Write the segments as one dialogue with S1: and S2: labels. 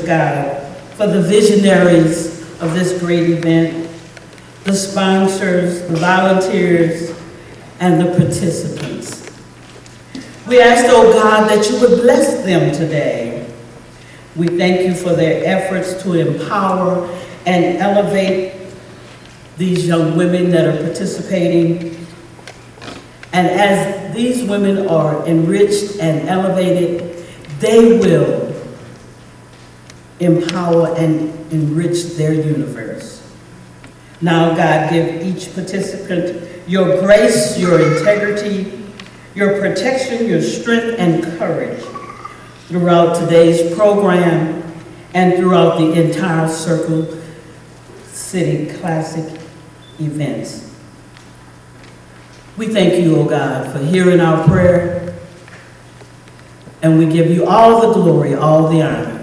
S1: God, for the visionaries of this great event, the sponsors, the volunteers, and the participants. We ask, oh God, that you would bless them today. We thank you for their efforts to empower and elevate these young women that are participating. And as these women are enriched and elevated, they will empower and enrich their universe. Now, God, give each participant your grace, your integrity, your protection, your strength, and courage throughout today's program and throughout the entire Circle City Classic events. We thank you, O God, for hearing our prayer, and we give you all the glory, all the honor.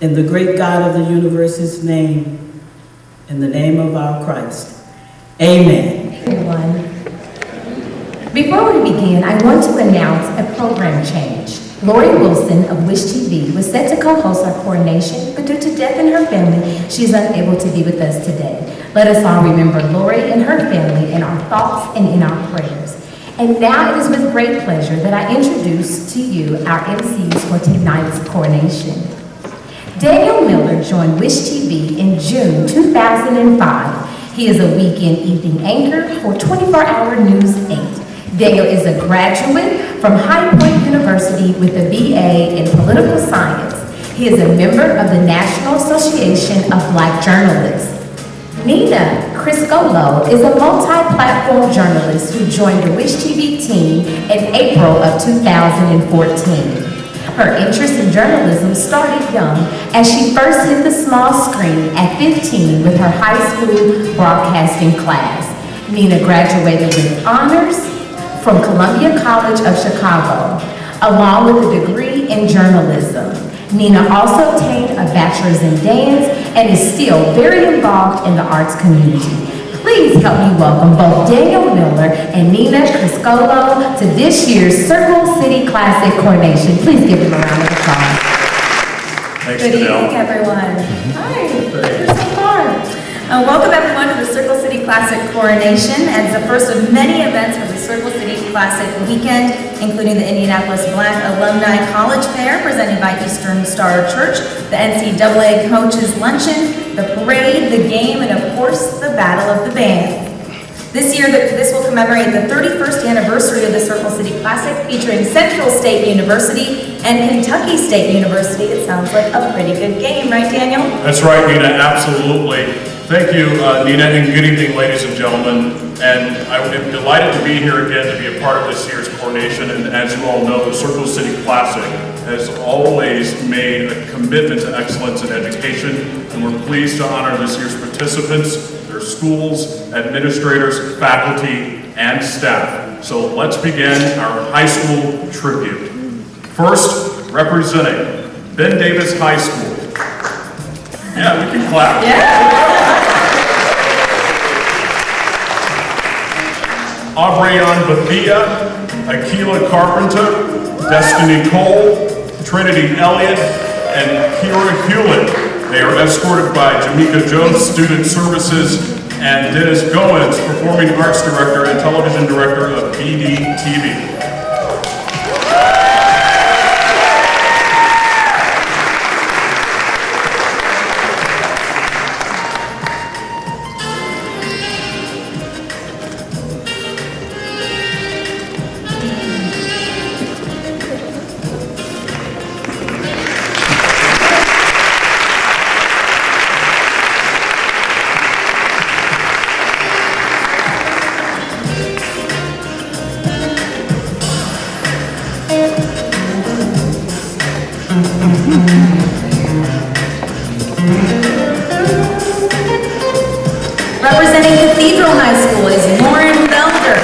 S1: In the great God of the universe's name, in the name of our Christ, amen.
S2: Everyone, before we begin, I want to announce a program change. Lori Wilson of Wish TV was set to co-host our coronation, but due to death in her family, she is unable to be with us today. Let us all remember Lori and her family in our thoughts and in our prayers. And now it is with great pleasure that I introduce to you our MCs for tonight's coronation. Daniel Miller joined Wish TV in June 2005. He is a weekend evening anchor for 24-Hour News 8. Daniel is a graduate from High Point University with a BA in Political Science. He is a member of the National Association of Black Journalists. Nina Criscolo is a multi-platform journalist who joined the Wish TV team in April of 2014. Her interest in journalism started young as she first hit the small screen at 15 with her high school broadcasting class. Nina graduated with honors from Columbia College of Chicago, along with a degree in journalism. Nina also obtained a bachelor's in dance and is still very involved in the arts community. Please help me welcome both Daniel Miller and Nina Criscolo to this year's Circle City Classic Coronation. Please give them a round of applause.
S3: Thanks,
S2: Good
S3: Janelle.
S2: evening, everyone. Hi, you're so far. Welcome everyone to the Circle City Classic Coronation, and it's the first of many events for the Circle City Classic weekend, including the Indianapolis Black Alumni College Fair presented by Eastern Star Church, the NCAA Coaches Luncheon, the parade, the game, and of course, the Battle of the Band. This year, this will commemorate the 31st anniversary of the Circle City Classic, featuring Central State University and Kentucky State University. It sounds like a pretty good game, right, Daniel?
S3: That's right, Nina, absolutely. Thank you, Nina, and good evening, ladies and gentlemen. And I am delighted to be here again to be a part of this year's coronation. And as you all know, the Circle City Classic has always made a commitment to excellence in education, and we're pleased to honor this year's participants, their schools, administrators, faculty, and staff. So let's begin our high school tribute. First, representing Ben Davis High School. Yeah, we can clap.
S2: Yeah.
S3: Aubrey-Ann Bethia, Akila Carpenter, Destiny Cole, Trinity Elliott, and Kira Hewlett. They are escorted by Jamaica Jones, Student Services, and Dennis Goins, Performing Arts Director and Television Director of BD-TV.
S2: Representing Cathedral High School is Lauren Felder,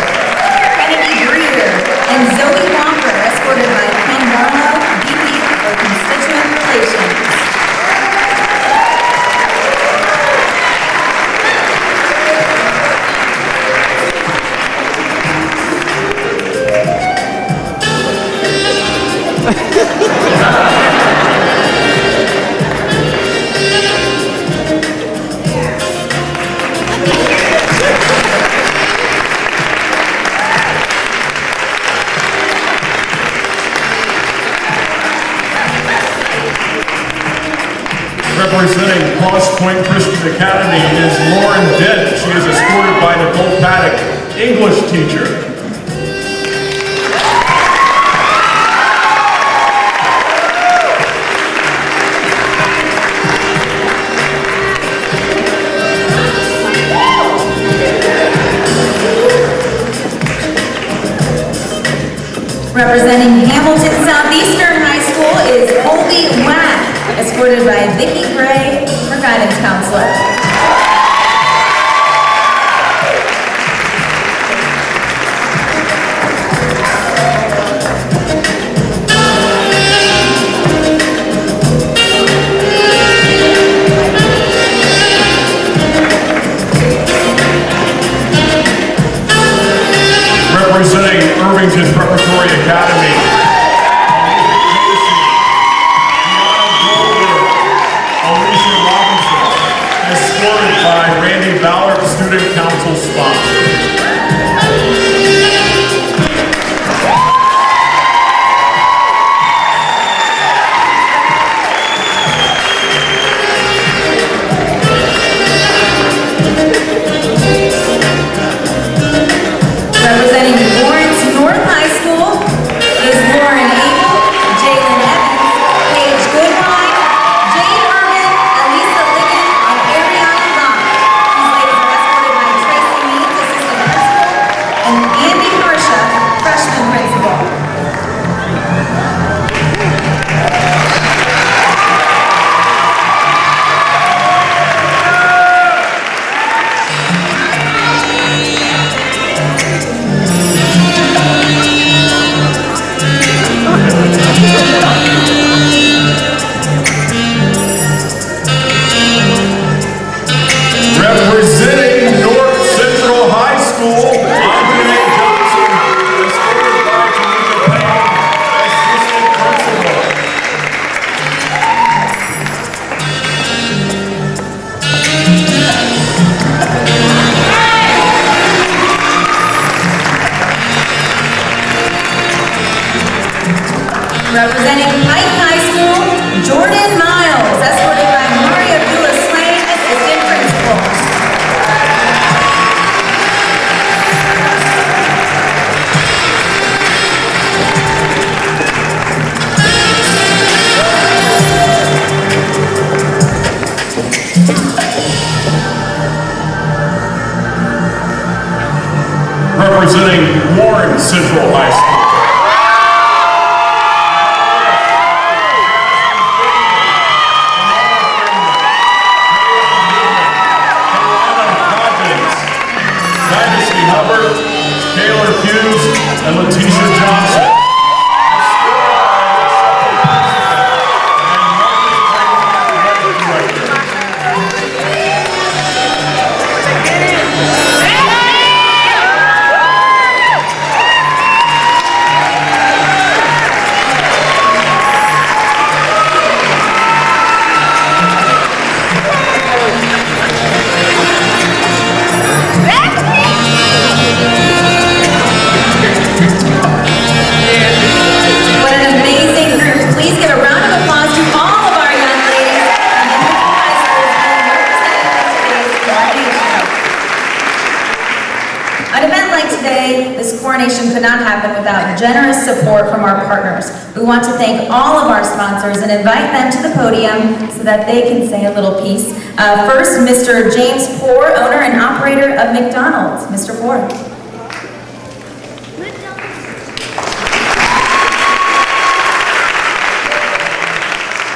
S2: Kennedy Breeder, and Zoe Walker, escorted by Ken Barlow, VP for Constituent Relations.
S3: Representing Cross Point Christian Academy is Lauren Dent. She is escorted by Nicole Paddock, English teacher.
S2: Representing Hamilton Southeastern High School is Colby Wack, escorted by Vicki Gray, her guidance counselor.
S3: Representing Irvington Preparatory Academy, Alicia Robinson, escorted by Randy Ballard, Student Council sponsor.
S2: Representing Lawrence North High School is Lauren Abel, Jalen Evans, Paige Goodwine, Jade Irvin, Elisa Liggin, and Ariana Locke. These ladies are escorted by Tracy Means, assistant principal, and Andy Harsha, freshman principal.
S3: Representing North Central High School, Andre Johnson, escorted by Tamika Payne, assistant principal.
S2: Representing Pike High School, Jordan Miles, escorted by Mari Abdullah Swain, assistant principal.
S3: Representing Warren Central High School. Dynasty Hubbard, Taylor Hughes, and Letitia Johnson.
S2: What an amazing group. Please give a round of applause to all of our young ladies and the high schools being represented in today's coronation. An event like today, this coronation could not happen without generous support from our partners. We want to thank all of our sponsors and invite them to the podium so that they can say a little piece. First, Mr. James Poor, owner and operator of McDonald's. Mr. Poor.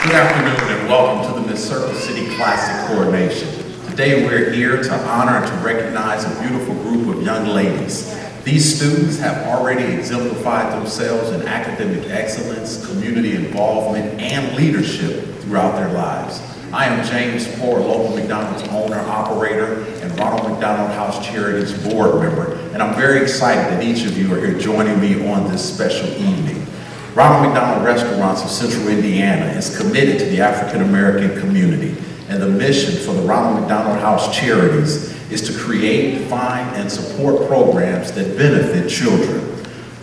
S4: Good afternoon and welcome to the Miss Circle City Classic Coronation. Today we're here to honor and to recognize a beautiful group of young ladies. These students have already exemplified themselves in academic excellence, community involvement, and leadership throughout their lives. I am James Poor, local McDonald's owner, operator, and Ronald McDonald House Charities board member, and I'm very excited that each of you are here joining me on this special evening. Ronald McDonald Restaurants of Central Indiana is committed to the African American community, and the mission for the Ronald McDonald House Charities is to create, find, and support programs that benefit children.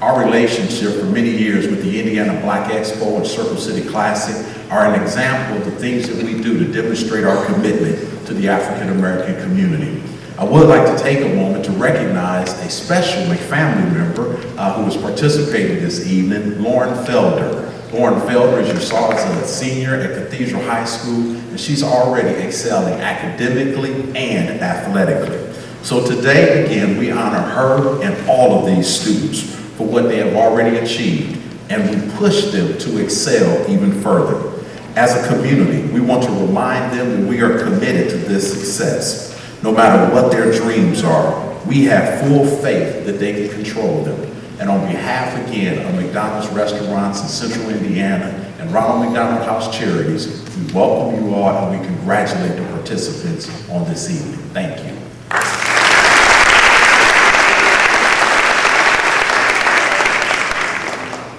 S4: Our relationship for many years with the Indiana Black Expo and Circle City Classic are an example of the things that we do to demonstrate our commitment to the African American community. I would like to take a moment to recognize a special family member who is participating this evening, Lauren Felder. Lauren Felder, as you saw, is a senior at Cathedral High School, and she's already excelling academically and athletically. So today, again, we honor her and all of these students for what they have already achieved, and we push them to excel even further. As a community, we want to remind them that we are committed to this success. No matter what their dreams are, we have full faith that they can control them. And on behalf, again, of McDonald's Restaurants in Central Indiana and Ronald McDonald House Charities, we welcome you all and we congratulate the participants on this evening. Thank you.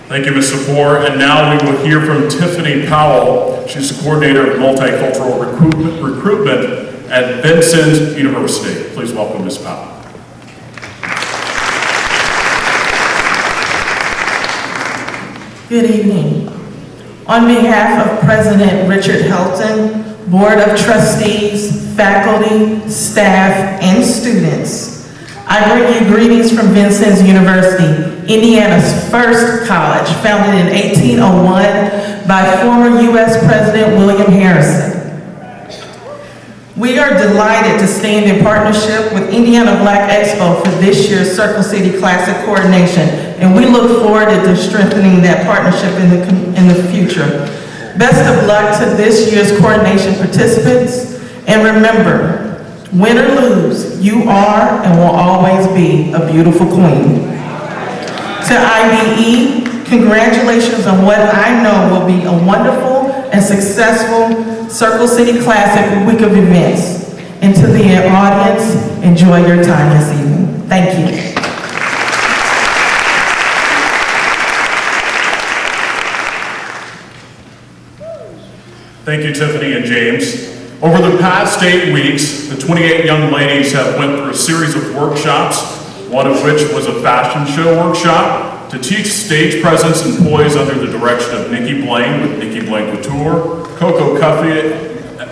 S3: Thank you, Ms. Sapor. And now we will hear from Tiffany Powell. She's the coordinator of multicultural recruitment at Vincennes University. Please welcome Ms. Powell.
S5: Good evening. On behalf of President Richard Helton, Board of Trustees, faculty, staff, and students, I bring you greetings from Vincennes University, Indiana's first college, founded in 1801 by former U.S. President William Harrison. We are delighted to stand in partnership with Indiana Black Expo for this year's Circle City Classic Coronation, and we look forward to strengthening that partnership in the future. Best of luck to this year's coronation participants, and remember, win or lose, you are and will always be a beautiful queen. To IBE, congratulations on what I know will be a wonderful and successful Circle City Classic week of events. And to the audience, enjoy your time this evening. Thank you.
S3: Thank you, Tiffany and James. Over the past 8 weeks, the 28 young ladies have went through a series of workshops, one of which was a fashion show workshop to teach stage presence and poise under the direction of Nikki Blaine with Nikki Blaine Couture, Coco Cuffey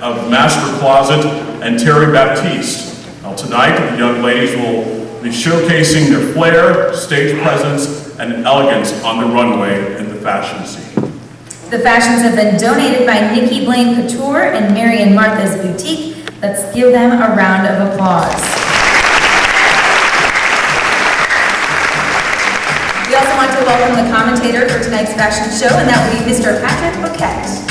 S3: of Master Closet, and Terry Baptiste. Now tonight, the young ladies will be showcasing their flair, stage presence, and elegance on the runway in the fashion scene.
S2: The fashions have been donated by Nikki Blaine Couture and Mary and Martha's Boutique. Let's give them a round of applause. We also want to welcome the commentator for tonight's fashion show, and that will be Mr. Patrick Boquette.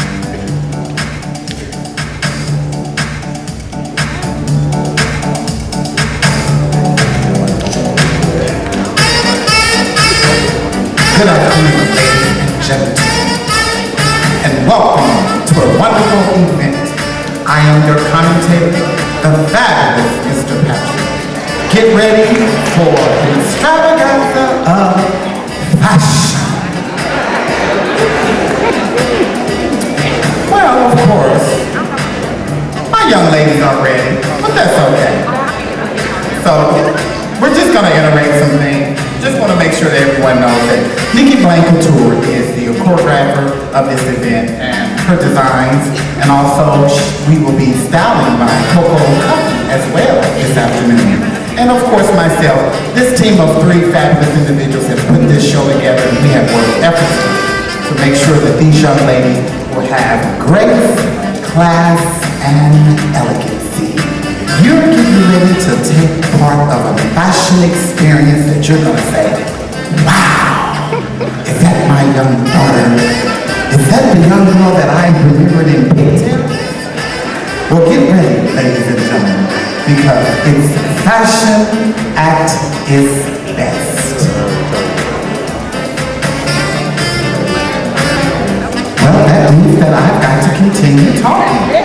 S6: Good afternoon, ladies and gentlemen, and welcome to a wonderful event. I am your commentator, the fabulous Mr. Patrick. Get ready for the extravaganza of fashion. Well, of course, my young ladies are ready, but that's okay. So, we're just gonna iterate some things. Just want to make sure that everyone knows that Nikki Blaine Couture is the choreographer of this event and her designs, and also we will be styling by Coco Cuffey as well this afternoon. And of course myself, this team of 3 fabulous individuals have put this show together, and we have worked effortlessly to make sure that these young ladies will have grace, class, and elegancy. You're getting ready to take part of a fashion experience that you're going to say, wow, is that my young daughter? Is that the young girl that I remembered in pigtails? Well, get ready, ladies and gentlemen, because it's fashion at its best. Well, that means that I've got to continue talking.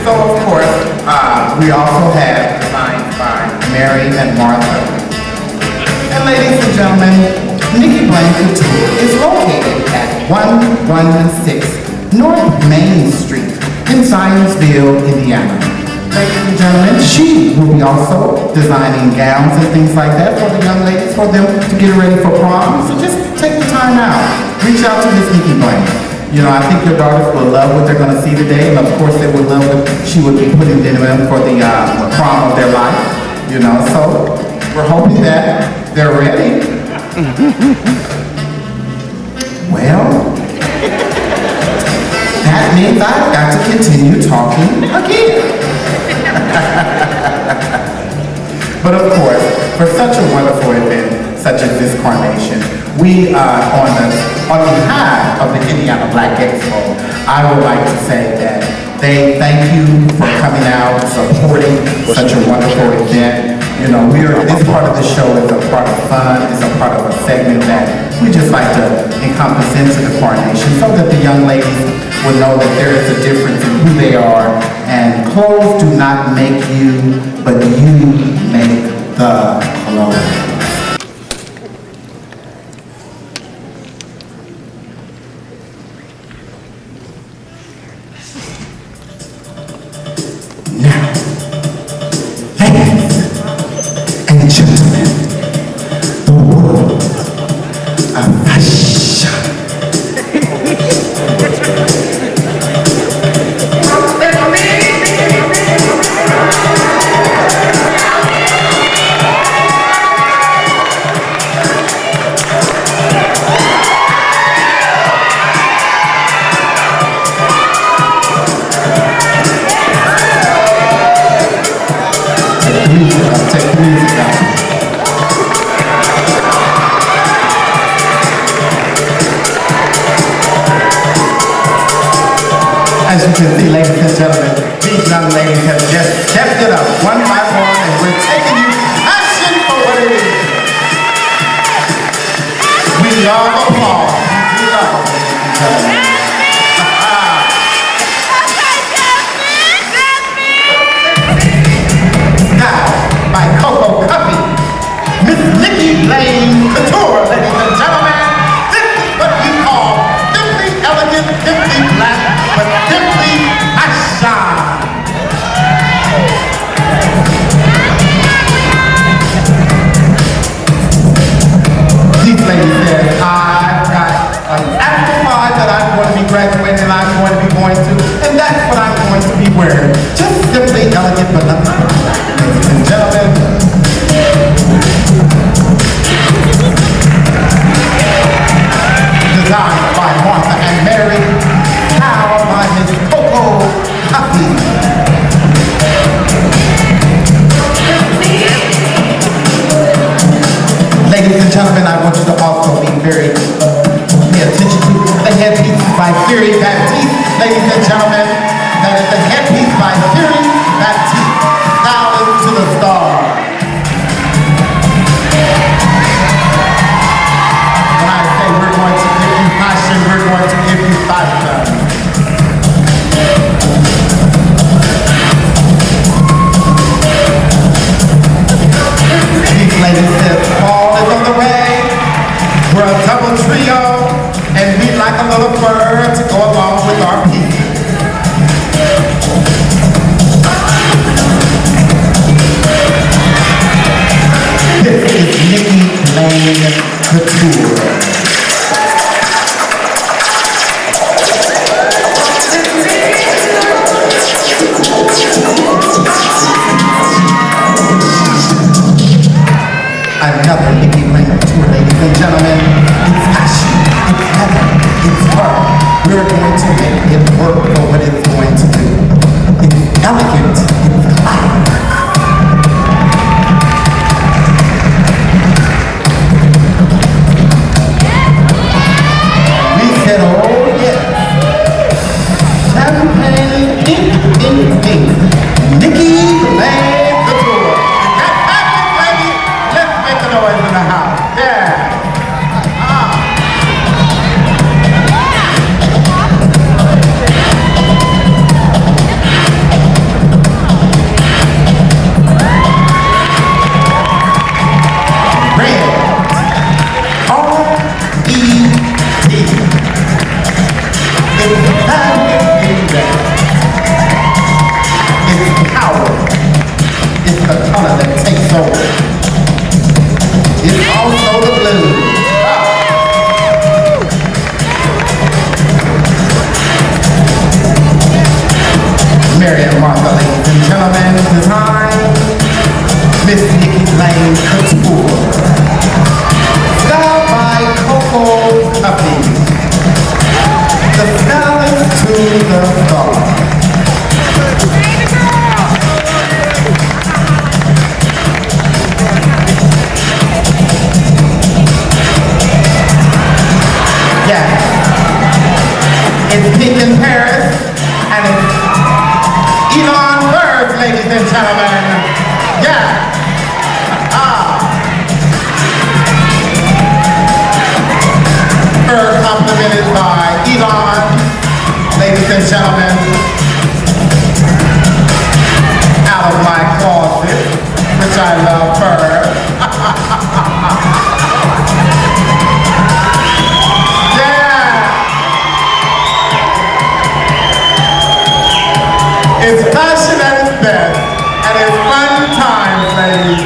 S6: So, of course, we also have designs by Mary and Martha. And ladies and gentlemen, Nikki Blaine Couture is located at 116 North Main Street in Zionsville, Indiana. ladies and gentlemen, she will be also designing gowns and things like that for the young ladies, for them to get ready for prom. So just take the time out. Reach out to Miss Nikki Blank. You know, I think your daughters will love what they're going to see today, and of course they will love what she would be putting them in for the prom of their life. You know, so we're hoping that they're ready. Well, that means I've got to continue talking again. But of course, for such a wonderful event, such as this coronation, we on behalf of the Indiana Black Expo, I would like to say that they thank you for coming out, supporting such a wonderful event. You know, this part of the show is a part of fun, it's a part of a segment that we just like to encompass into the coronation so that the young ladies will know that there is a difference in who they are, and clothes do not make you, but you make the clothes. Now, ladies and gentlemen, the world of fashion. Take the music out. As you can see, ladies and gentlemen, these young ladies have just stepped it up one by one, and we're taking you action for what it is. We love applause. We love it, ladies and gentlemen. By Coco Cuffy, Miss Nikki Lane Couture, ladies and gentlemen. This is what we call simply elegant, simply black, but simply fashion. These ladies said, I've got an amplifier that I'm going to be graduating and I'm going to be going to, and that's what I'm going to be wearing. Just simply elegant, but nothing but black. Ladies and gentlemen, designed by Martha and Mary, styled by Miss Coco Cuffy. Ladies and gentlemen, I want you to also be pay attention to the headpiece by Fury Baptiste. Ladies and gentlemen, that is the headpiece by Fury Baptiste. Stylist to the star. When I say we're going to give you passion, we're going to give you fashion. These ladies said fall is on the way. We're a double trio, and we like a little fur to go along with our pieces. This is Nikki Lane Couture. Another Nikki Lane Couture, ladies and gentlemen. It's fashion, it's leather, it's fur. We're going to make it work for what it's going to do. It's elegant, it's light. Oh yes, champagne, ding, Nikki Lane Couture. Is that fabulous, lady? Let's make a noise in the house. Yeah. Pink in Paris, and it's Elon First, ladies and gentlemen. Yeah. Her complimented by Elon, ladies and gentlemen. Out of my closet, which I love her. It's passion at its best, and it's fun times, ladies.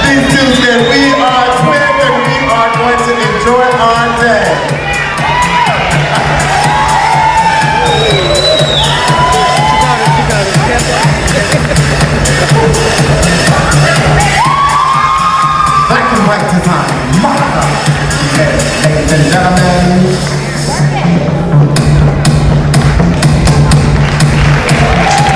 S6: These two said we are twins and we are going to enjoy our day. Black and white design, marker. Ladies and gentlemen.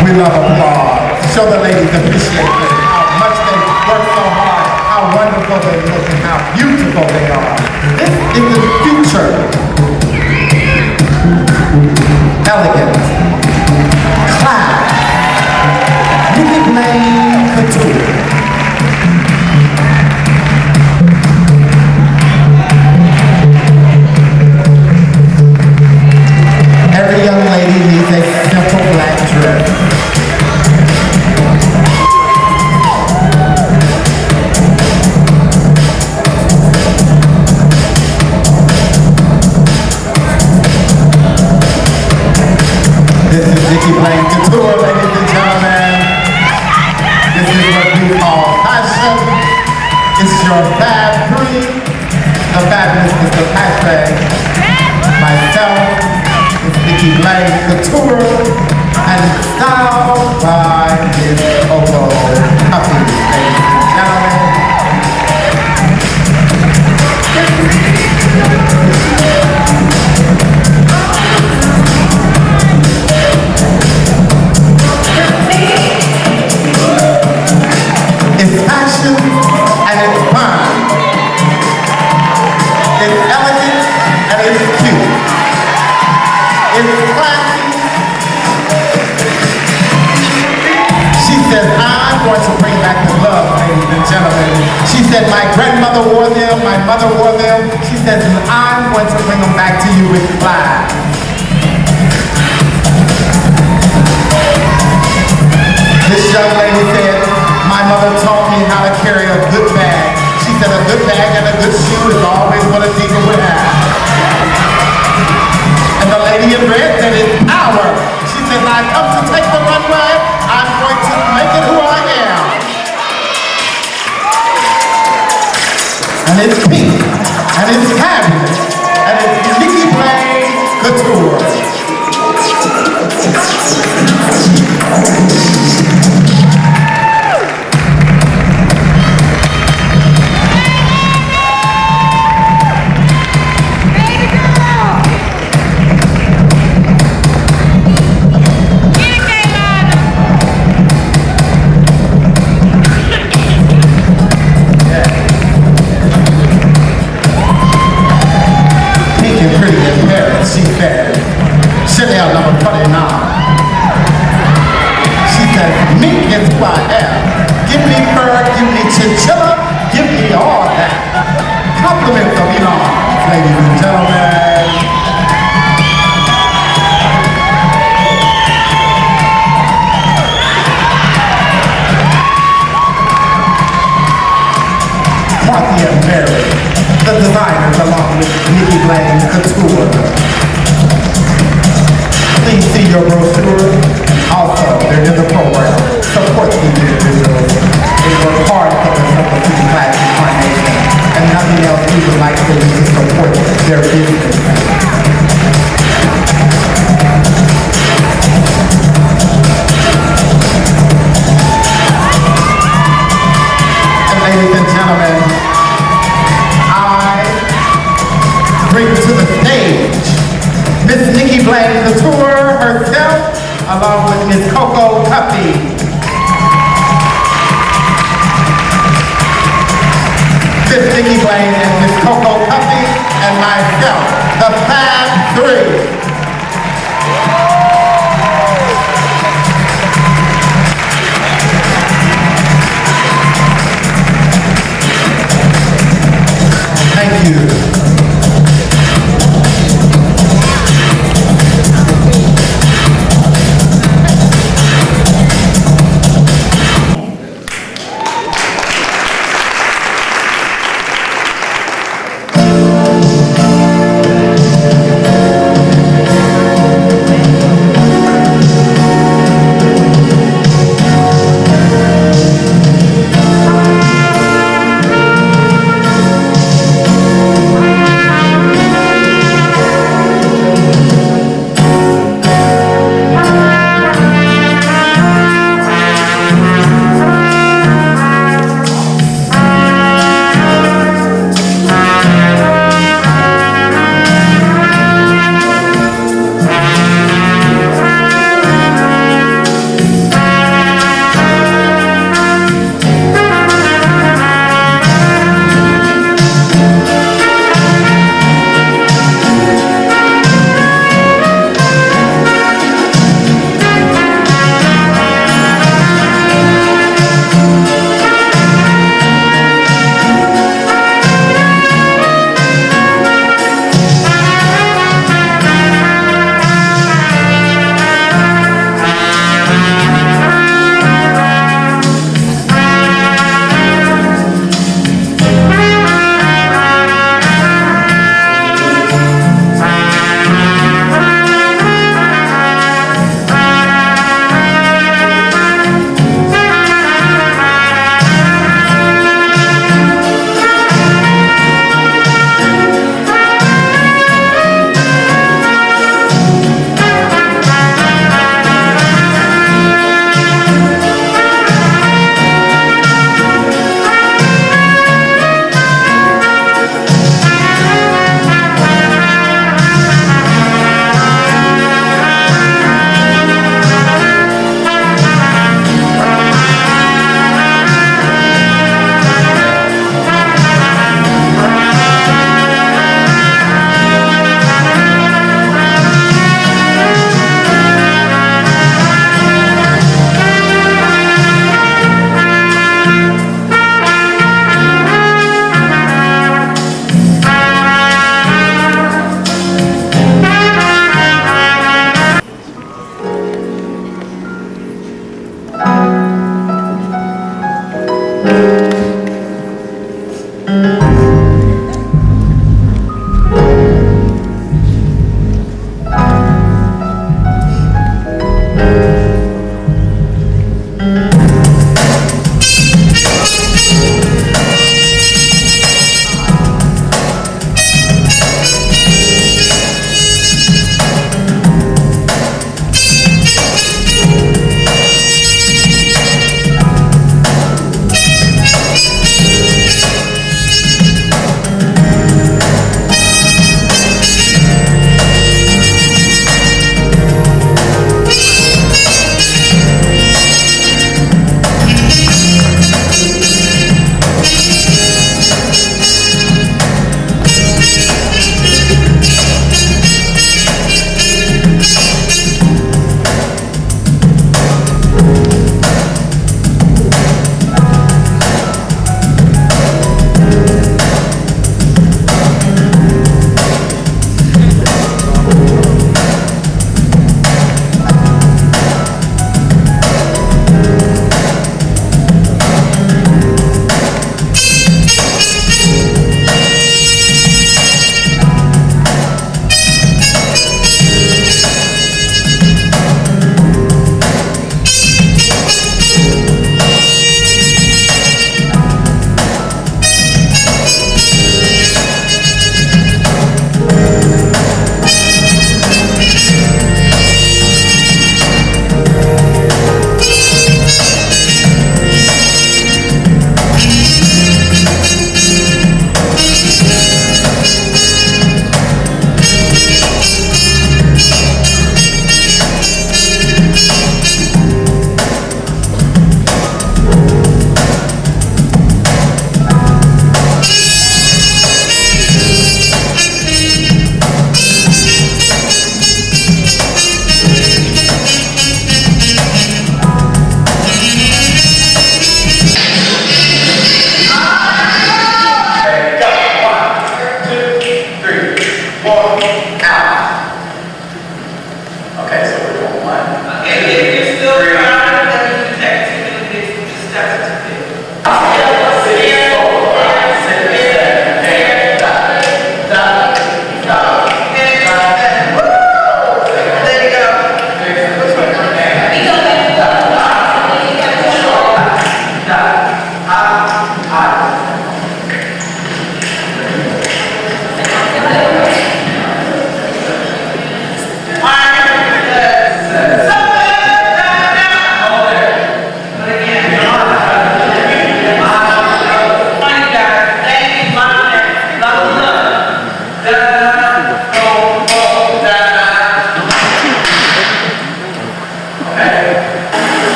S6: We love applause. Show the ladies appreciation, how much they work so hard, how wonderful they look, and how beautiful they are. This is the future. Elegant. Class. Nikki Blaine Couture. Every young lady needs a simple black dress. This is Nikki Blaine Couture, ladies and gentlemen. This is what we call fashion. It's your Fab 3, the fabulous Mr. Patrick, myself, it's Nikki Blaine Couture, and it's styled by Miss Coco Huffy, ladies and gentlemen. It's fashion and it's fun. It's elegant and it's cute. It's classy. She says, I'm going to bring back the love, ladies and gentlemen. She said, my grandmother wore them, my mother wore them. She says, and I'm going to bring them back to you with class. This young lady said, my mother taught me how to carry a good bag. She said a good bag and a good shoe is always what a diva would have. And the lady in red said it's our. She says, I come to take the runway. I'm going to make it who I am. And it's pink. And it's fabulous. And it's Nikki Blaine Couture. Chanel number 49. She says, mink is who I am. Give me fur, give me chinchilla, give me all that. Compliments of Elon, ladies and gentlemen. Martha and Mary, the designers along with Nikki Blaine Couture. Please see your brochure. Also, they're in the program. Support these individuals. They work hard for the Circle City Classic Coronation, and nothing else we would like to do to support their business. And ladies and gentlemen, I bring to the stage Miss Nikki Blaine Couture herself, along with Miss Coco Huffy. Miss Nikki Blaine and Miss Coco Huffy and myself, the Fab 3.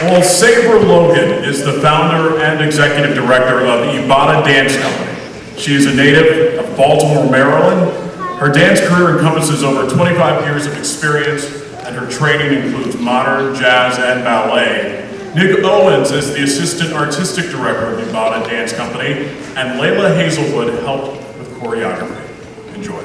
S3: Well, Sabre Logan is the founder and executive director of Expo.and Company. She is a native of Baltimore, Maryland. Her dance career encompasses over 25 years of experience, and her training includes modern, jazz, and ballet. Nick Owens is the assistant artistic director of the Expo.and Company, and Layla Hazelwood helped with choreography. Enjoy.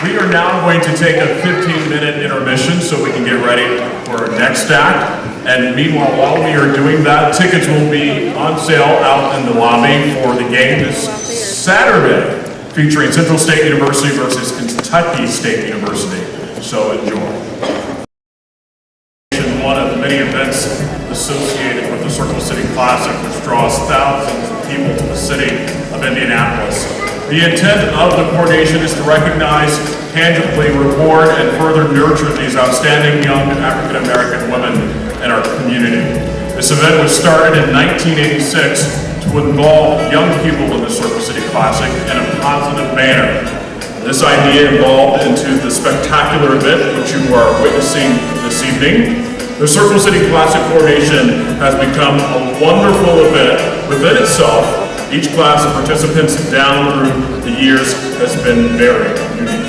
S3: We are now going to take a 15-minute intermission so we can get ready for our next act. And meanwhile, while we are doing that, tickets will be on sale out in the lobby for the game this Saturday, featuring Central State University versus Kentucky State University. So enjoy. One of many events associated with the Circle City Classic, which draws thousands of people to the city of Indianapolis. The intent of the coronation is to recognize, tangibly reward, and further nurture these outstanding young African-American women in our community. This event was started in 1986 to involve young people in the Circle City Classic in a positive manner. This idea evolved into the spectacular event which you are witnessing this evening. The Circle City Classic Coronation has become a wonderful event within itself. Each class of participants down through the years has been very unique.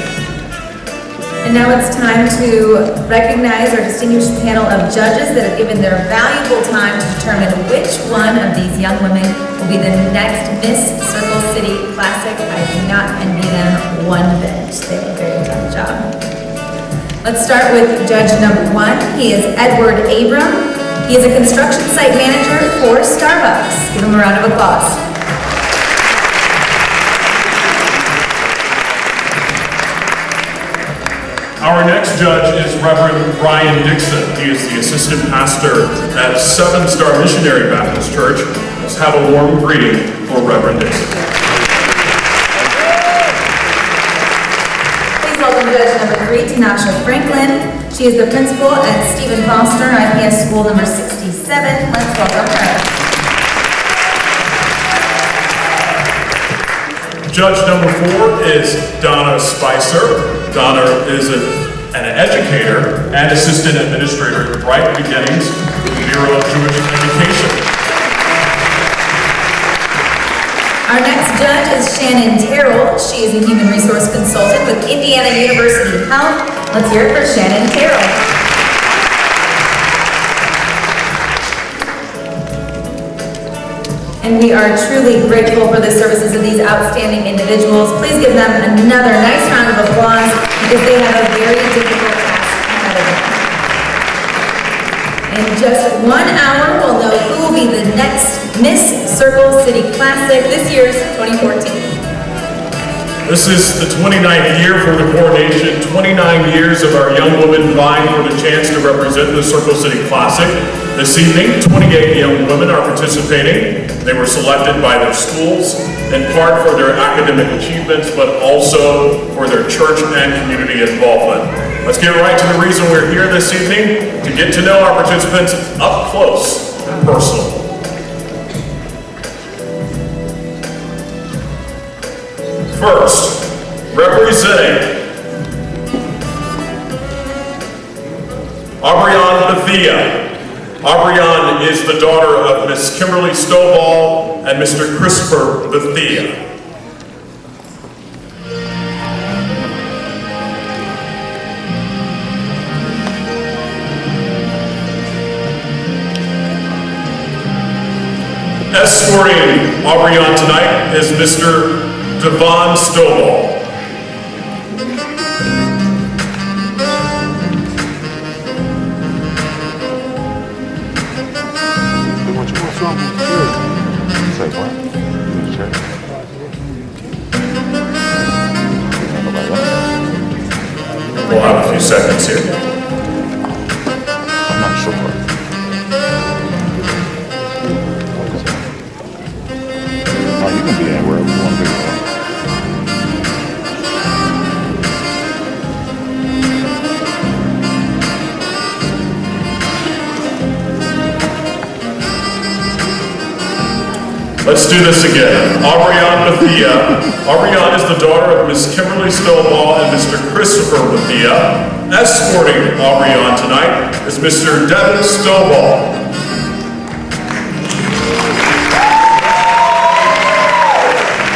S2: And now it's time to recognize our distinguished panel of judges that have given their valuable time to determine which one of these young women will be the next Miss Circle City Classic. I do not envy them one bit. They have a very tough job. Let's start with judge number 1. He is Edward Abram. He is a construction site manager for Starbucks. Give him a round of applause.
S3: Our next judge is Reverend Brian Dixon. He is the assistant pastor at 7 Star Missionary Baptist Church. Let's have a warm greeting for Reverend Dixon.
S2: Please welcome judge number 3, Tanasha Franklin. She is the principal at Stephen Foster IPS School number 67. Let's welcome her.
S3: Judge number 4 is Donna Spicer. Donna is an educator and assistant administrator at Bright Beginnings Bureau of Jewish Education.
S2: Our next judge is Shannon Terrell. She is a human resource consultant with Indiana University Health. Let's hear it for Shannon Terrell. And we are truly grateful for the services of these outstanding individuals. Please give them another nice round of applause because they have a very difficult task ahead of them. In just 1 hour, we'll know who will be the next Miss Circle City Classic, this year's 2014.
S3: This is the 29th year for the coronation, 29 years of our young women vying for the chance to represent the Circle City Classic. This evening, 28 young women are participating. They were selected by their schools, in part for their academic achievements, but also for their church and community involvement. Let's get right to the reason we're here this evening, to get to know our participants up close and personal. First, representing Aubrion Bethia. Aubrion is the daughter of Miss Kimberly Stovall and Mr. Christopher Bethia. Escorting Aubrion tonight is Mr. Devon Stovall. We'll have a few seconds here.
S7: I'm not sure. Oh, you can be anywhere you want to be.
S3: Let's do this again. Aubrion Bethia. Aubrion is the daughter of Miss Kimberly Stovall and Mr. Christopher Bethia. Escorting Aubrion tonight is Mr. Devin Stovall.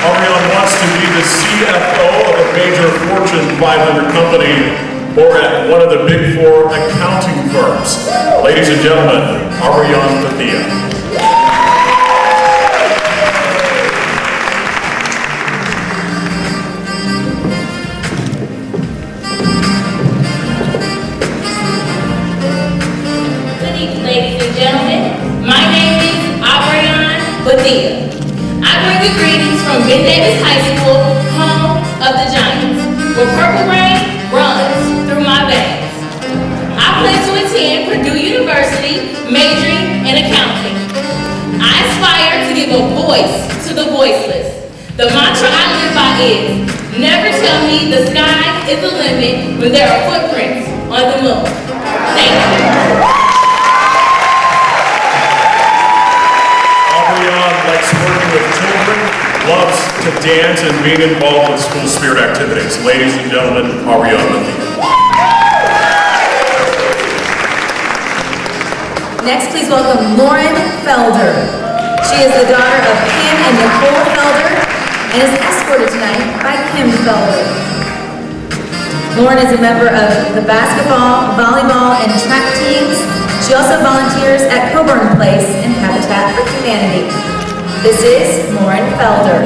S3: Aubrion wants to be the CFO of a major Fortune 500 company or at one of the Big 4 accounting firms. Ladies and gentlemen, Aubrion Bethia.
S8: Ladies and gentlemen, my name is Aubrion Bethia. I bring you greetings from Ben Davis High School, home of the Giants, where purple rain runs through my veins. I plan to attend Purdue University, majoring in accounting. I aspire to give a voice to the voiceless. The mantra I live by is, never tell me the sky is the limit when there are footprints on the moon. Thank you.
S3: Likes working with children, loves to dance and being involved with school spirit activities. Ladies and gentlemen, Aubrion Bethia.
S2: Next, please welcome Lauren Felder. She is the daughter of Kim and Nicole Felder and is escorted tonight by Kim Felder. Lauren is a member of the basketball, volleyball, and track teams. She also volunteers at Coburn Place and Habitat for Humanity. This is Lauren Felder.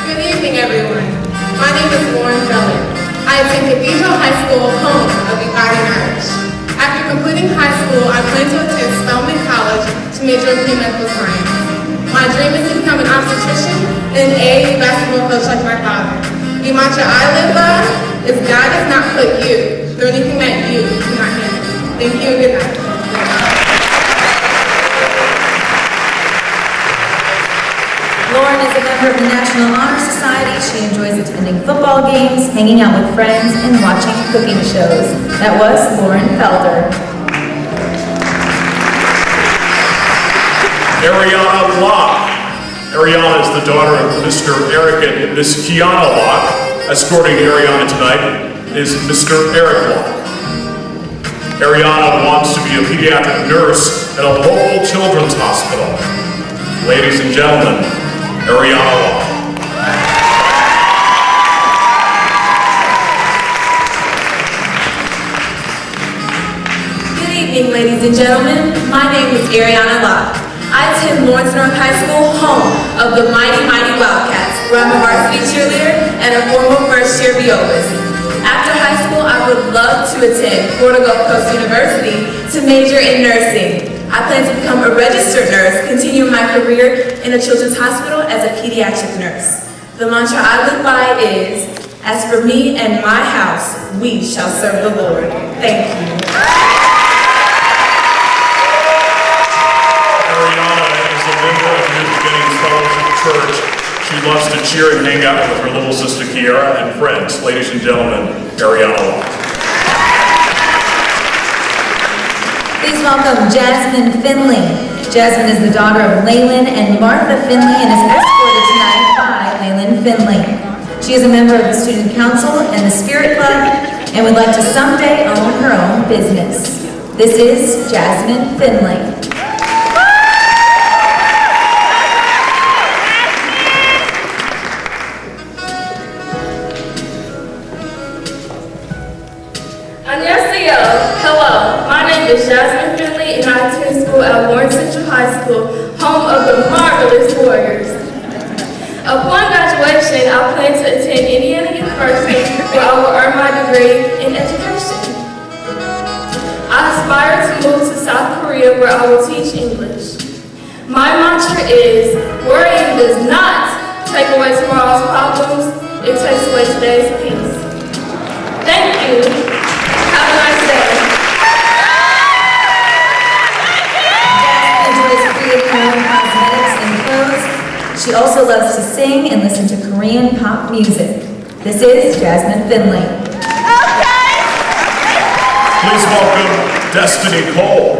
S9: Good evening, everyone. My name is Lauren Felder. I attend Cathedral High School, home of the Fighting Irish. After completing high school, I plan to attend Spelman College to major in pre-medical science. My dream is to become an obstetrician and an AAU basketball coach like my father. The mantra I live by is God does not put you through anything that you cannot handle. Thank you and good night.
S2: Lauren is a member of the National Honor Society. She enjoys attending football games, hanging out with friends, and watching cooking shows. That was Lauren Felder.
S3: Ariana Locke. Ariana is the daughter of Mr. Eric and Miss Kiana Locke. Escorting Ariana tonight is Mr. Eric Locke. Ariana wants to be a pediatric nurse at a local children's hospital. Ladies and gentlemen, Ariana Locke.
S10: Good evening, ladies and gentlemen. My name is Ariana Locke. I attend Lawrence North High School, home of the Mighty Wildcats, where I'm a varsity cheerleader and a former first-year Violist. After high school, I would love to attend Florida Gulf Coast University to major in nursing. I plan to become a registered nurse, continue my career in a children's hospital as a pediatric nurse. The mantra I live by is, as for me and my house, we shall serve the Lord. Thank you.
S3: Ariana is a member of New Beginnings Fellowship Church. She loves to cheer and hang out with her little sister Kiara and friends. Ladies and gentlemen, Ariana Locke.
S2: Please welcome Jasmine Finley. Jasmine is the daughter of Laylin and Martha Finley and is escorted tonight by Laylin Finley. She is a member of the Student Council and the Spirit Club and would like to someday own her own business. This is Jasmine Finley.
S11: Hello, my name is Jasmine Finley and I attend school at Lawrence Central High School, home of the marvelous Warriors. Upon graduation, I plan to attend Indiana University where I will earn my degree in education. I aspire to move to South Korea where I will teach English. My mantra is, worrying does not take away tomorrow's problems, it takes away today's peace. Thank you. Have a nice day.
S2: Jasmine enjoys creating her own cosmetics and clothes. She also loves to sing and listen to Korean pop music. This is Jasmine Finley.
S3: Please welcome Destiny Cole.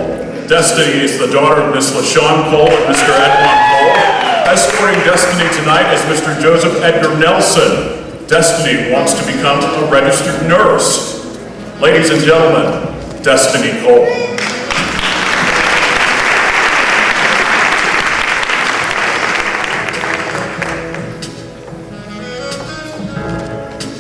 S3: Destiny is the daughter of Miss LaShawn Cole and Mr. Edmond Cole. Escorting Destiny tonight is Mr. Joseph Edgar Nelson. Destiny wants to become a registered nurse. Ladies and gentlemen, Destiny Cole.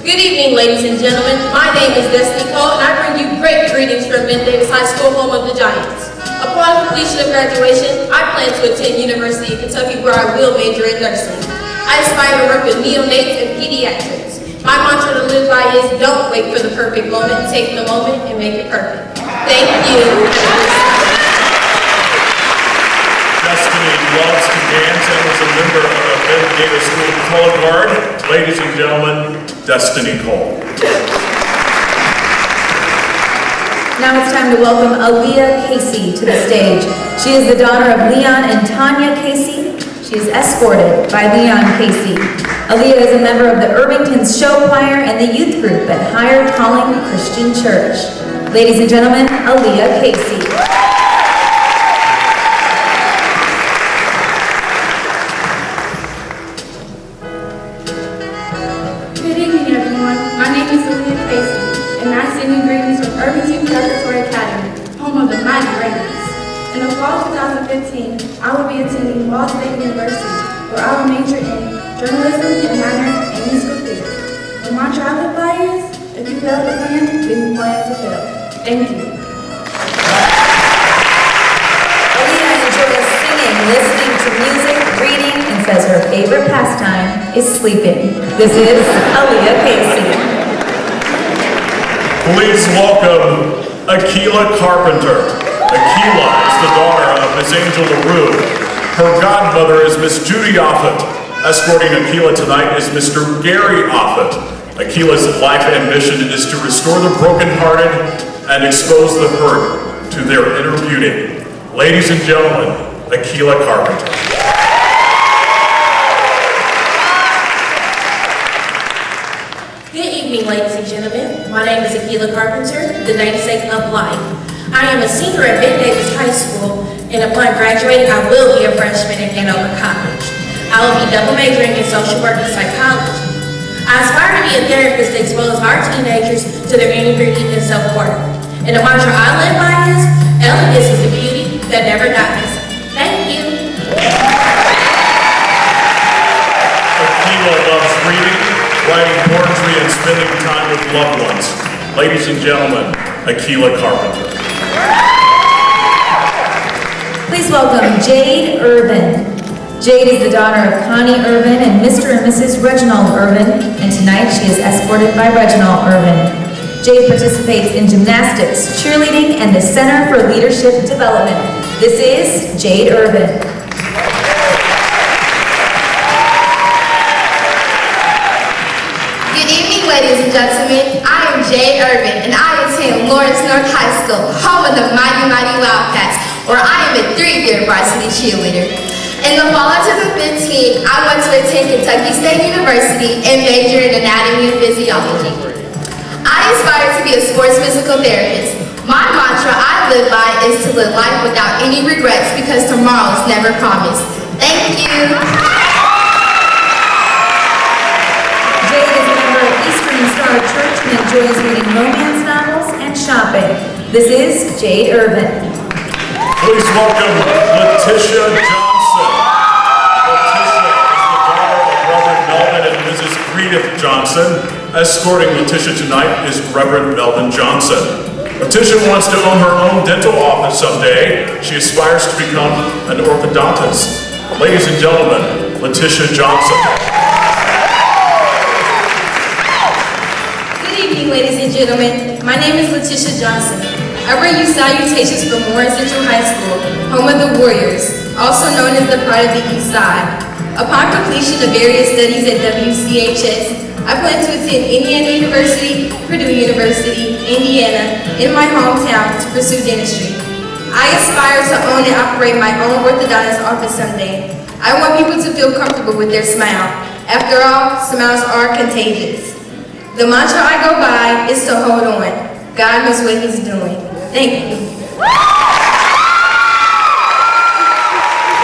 S8: Good evening, ladies and gentlemen. My name is Destiny Cole, and I bring you great greetings from Ben Davis High School, home of the Giants. Upon completion of graduation, I plan to attend University of Kentucky, where I will major in nursing. I aspire to work with neonates and pediatrics. My mantra to live by is, don't wait for the perfect moment, take the moment and make it perfect. Thank you.
S3: Destiny loves to dance and is a member of Ben Davis School Color Guard. Ladies and gentlemen, Destiny Cole.
S2: Now it's time to welcome Aaliyah Casey to the stage. She is the daughter of Leon and Tanya Casey. She is escorted by Leon Casey. Aaliyah is a member of the Irvington's Show Choir and the youth group at Higher Calling Christian Church. Ladies and gentlemen, Aaliyah Casey.
S11: Good evening, everyone. My name is Aaliyah Casey, and I send you greetings from Irvington Preparatory Academy, home of the Mighty Ravens. And fall of 2015, I will be attending Ball State University, where I will major in journalism and minor in musical theater. The mantra I live by is, if you fail to plan, then you plan to fail. Thank you.
S2: Aaliyah enjoys singing, listening to music, reading, and says her favorite pastime is sleeping. This is Aaliyah Casey.
S3: Please welcome Akila Carpenter. Akila is the daughter of Ms. Angel LaRue. Her godmother is Miss Judy Offit. Escorting Akila tonight is Mr. Gary Offit. Akila's life and mission is to restore the brokenhearted and expose the hurt to their inner beauty. Ladies and gentlemen, Akila Carpenter.
S10: Good evening, ladies and gentlemen. My name is Akila Carpenter, the namesake of life. I am a senior at Ben Davis High School, and upon graduating, I will be a freshman at Hanover College. I will be double majoring in social work and psychology. I aspire to be a therapist to expose our teenagers to their inner beauty and self-worth. And the mantra I live by is, elegance is the beauty that never dies. Thank you.
S3: Akila loves reading, writing poetry, and spending time with loved ones. Ladies and gentlemen, Akila Carpenter.
S2: Please welcome Jade Urban. Jade is the daughter of Connie Urban and Mr. and Mrs. Reginald Urban, and tonight she is escorted by Reginald Urban. Jade participates in gymnastics, cheerleading, and the Center for Leadership Development. This is Jade Urban.
S12: Good evening, ladies and gentlemen. I am Jade Urban, and I attend Lawrence North High School, home of the Mighty Mighty Wildcats, where I am a 3-year varsity cheerleader. In the fall of 2015, I went to attend Kentucky State University and major in anatomy and physiology. I aspire to be a sports physical therapist. My mantra I live by is to live life without any regrets because tomorrow is never promised. Thank you.
S2: Jade is a member of Eastern Star Church and enjoys reading romance novels and shopping. This is Jade Urban.
S3: Please welcome Letitia Johnson. Letitia is the daughter of Reverend Melvin and Mrs. Greedith Johnson. Escorting Letitia tonight is Reverend Melvin Johnson. Letitia wants to own her own dental office someday. She aspires to become an orthodontist. Ladies and gentlemen, Letitia Johnson.
S13: Good evening, ladies and gentlemen. My name is Letitia Johnson. I bring you salutations from Warren Central High School, home of the Warriors, also known as the Pride of the East Side. Upon completion of various studies at WCHS, I plan to attend Indiana University, Purdue University, Indiana, in my hometown to pursue dentistry. I aspire to own and operate my own orthodontist office someday. I want people to feel comfortable with their smile. After all, smiles are contagious. The mantra I go by is to hold on. God knows what He's doing. Thank you.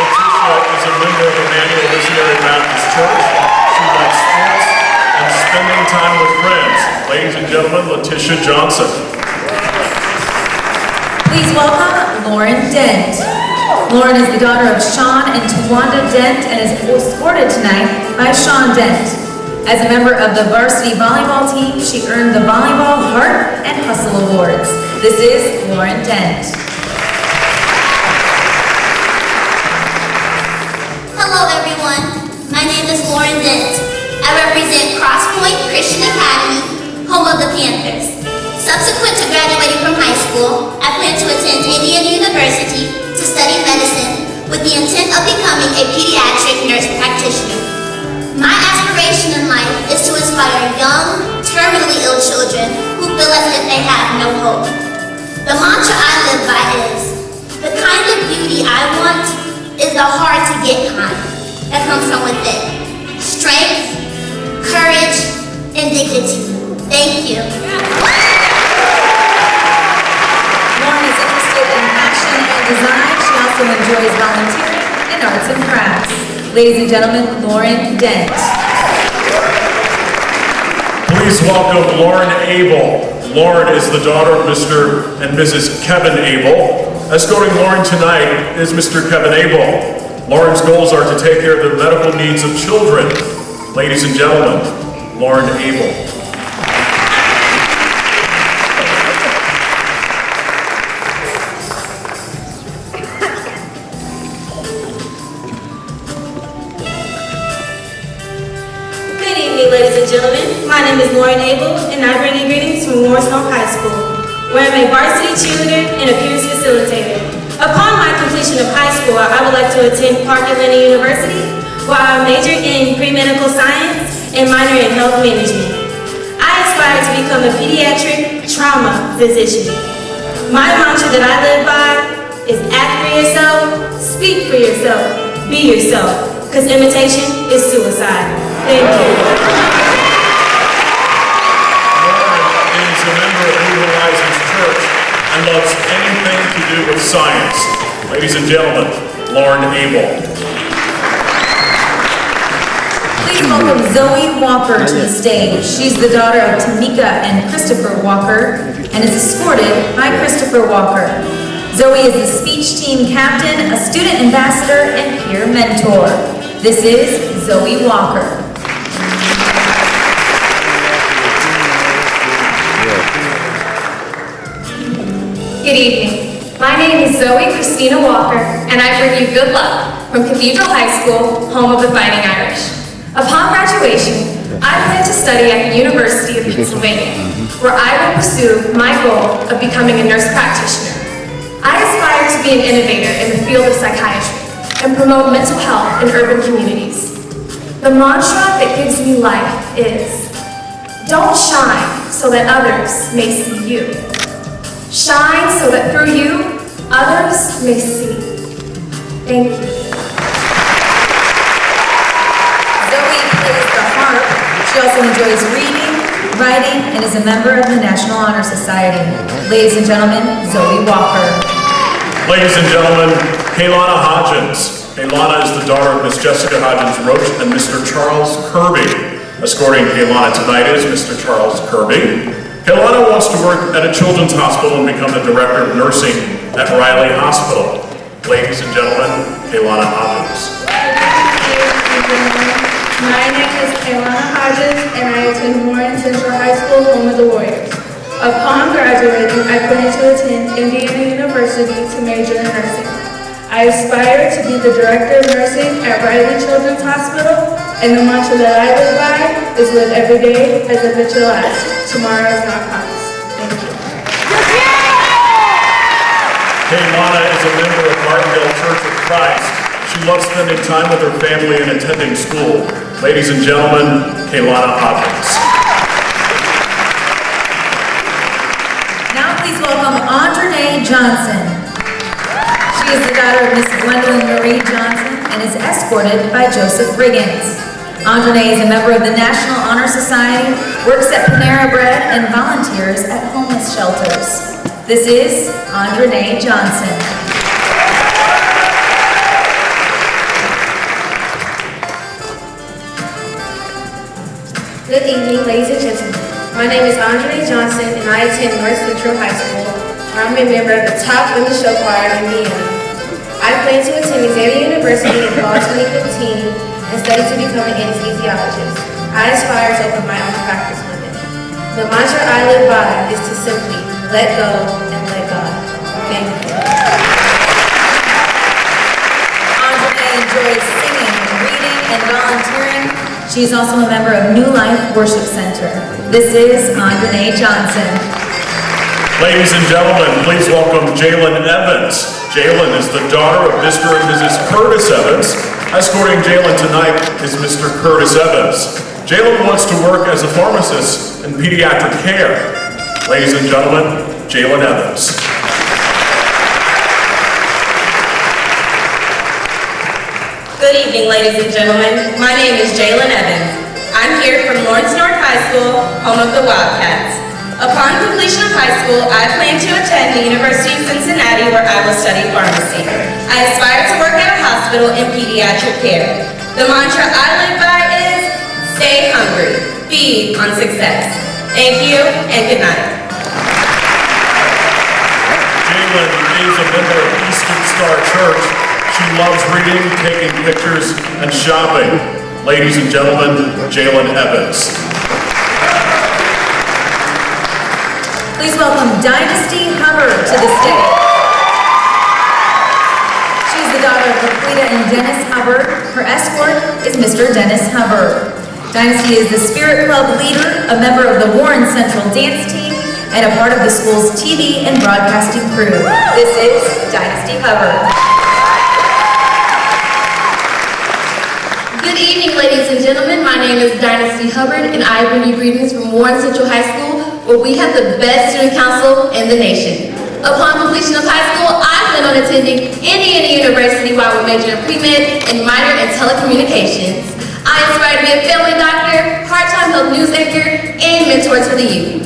S3: Letitia is a member of Emmanuel Missionary Baptist Church. She likes sports and spending time with friends. Ladies and gentlemen, Letitia Johnson.
S2: Please welcome Lauren Dent. Lauren is the daughter of Sean and Tawanda Dent and is escorted tonight by Sean Dent. As a member of the varsity volleyball team, she earned the Volleyball Heart and Hustle Awards. This is Lauren Dent.
S14: Hello everyone, my name is Lauren Dent. I represent Crosspoint Christian Academy, home of the Panthers. Subsequent to graduating from high school, I plan to attend Indiana University to study medicine with the intent of becoming a pediatric nurse practitioner. My aspiration in life is to inspire young, terminally ill children who feel as if they have no hope. The mantra I live by is, the kind of beauty I want is the hard-to-get kind that comes from within. Strength, courage, and dignity. Thank you.
S2: Lauren is interested in fashion and design. She also enjoys volunteering in arts and crafts. Ladies and gentlemen, Lauren Dent.
S3: Please welcome Lauren Abel. Lauren is the daughter of Mr. and Mrs. Kevin Abel. Escorting Lauren tonight is Mr. Kevin Abel. Lauren's goals are to take care of the medical needs of children. Ladies and gentlemen, Lauren Abel.
S10: Good evening, ladies and gentlemen. My name is Lauren Abel, and I bring you greetings from Morris North High School, where I'm a varsity cheerleader and a peers facilitator. Upon my completion of high school, I would like to attend Park Atlanta University, where I major in pre-medical science and minor in health management. I aspire to become a pediatric trauma physician. My mantra that I live by is act for yourself, speak for yourself, be yourself, because imitation is suicide. Thank you.
S3: Lauren is a member of New Horizons Church and loves anything to do with science. Ladies and gentlemen, Lauren Abel.
S2: Please welcome Zoe Walker to the stage. She's the daughter of Tamika and Christopher Walker and is escorted by Christopher Walker. Zoe is the speech team captain, a student ambassador, and peer mentor. This is Zoe Walker.
S15: Good evening. My name is Zoe Christina Walker, and I bring you good luck from Cathedral High School, home of the Fighting Irish. Upon graduation, I plan to study at the University of Pennsylvania, where I will pursue my goal of becoming a nurse practitioner. I aspire to be an innovator in the field of psychiatry and promote mental health in urban communities. The mantra that gives me life is, don't shine so that others may see you. Shine so that through you, others may see. Thank you.
S2: Zoe plays the harp. She also enjoys reading, writing, and is a member of the National Honor Society. Ladies and gentlemen, Zoe Walker.
S3: Ladies and gentlemen, Kaylana Hodgins. Kaylana is the daughter of Miss Jessica Hodgins-Roach and Mr. Charles Kirby. Escorting Kaylana tonight is Mr. Charles Kirby. Kaylana wants to work at a children's hospital and become the director of nursing at Riley Hospital. Ladies and gentlemen, Kaylana Hodgins.
S11: My name is Kaylana Hodges, and I attend Warren Central High School, home of the Warriors. Upon graduating, I plan to attend Indiana University to major in nursing. I aspire to be the director of nursing at Riley Children's Hospital, and the mantra that I live by is live every day as if it shall last. Tomorrow is not promised. Thank you.
S3: Kaylana is a member of Martindale Church of Christ. She loves spending time with her family and attending school. Ladies and gentlemen, Kaylana Hodgins.
S2: Now please welcome Andrene Johnson. She is the daughter of Miss Gwendolyn Marie Johnson and is escorted by Joseph Riggins. Andrene is a member of the National Honor Society, works at Panera Bread, and volunteers at homeless shelters. This is Andrene Johnson.
S16: Good evening, ladies and gentlemen. My name is Andre Johnson, and I attend North Central High School, where I'm a member of the top women's show choir in Indiana. I plan to attend Xavier University in fall 2015 and study to become an anesthesiologist. I aspire to open my own practice one day. The mantra I live by is to simply let go and let God. Thank you.
S2: Andre enjoys singing, reading, and volunteering. She's also a member of New Life Worship Center. This is Andrene Johnson.
S3: Ladies and gentlemen, please welcome Jalen Evans. Jalen is the daughter of Mr. and Mrs. Curtis Evans. Escorting Jalen tonight is Mr. Curtis Evans. Jalen wants to work as a pharmacist in pediatric care. Ladies and gentlemen, Jalen Evans.
S10: Good evening, ladies and gentlemen. My name is Jalen Evans. I'm here from Lawrence North High School, home of the Wildcats. Upon completion of high school, I plan to attend the University of Cincinnati, where I will study pharmacy. I aspire to work at a hospital in pediatric care. The mantra I live by is, stay hungry, feed on success. Thank you, and good night.
S3: Jalen is a member of Eastern Star Church. She loves reading, taking pictures, and shopping. Ladies and gentlemen, Jalen Evans.
S2: Please welcome Dynasty Hubbard to the stage. She's the daughter of Laquita and Dennis Hubbard. Her escort is Mr. Dennis Hubbard. Dynasty is the Spirit Club leader, a member of the Warren Central Dance Team, and a part of the school's TV and broadcasting crew. This is Dynasty Hubbard.
S13: Good evening, ladies and gentlemen. My name is Dynasty Hubbard, and I bring you greetings from Warren Central High School, where we have the best student council in the nation. Upon completion of high school, I plan on attending Indiana University while we major in pre-med and minor in telecommunications. I aspire to be a family doctor, part-time health news anchor, and mentor to the youth.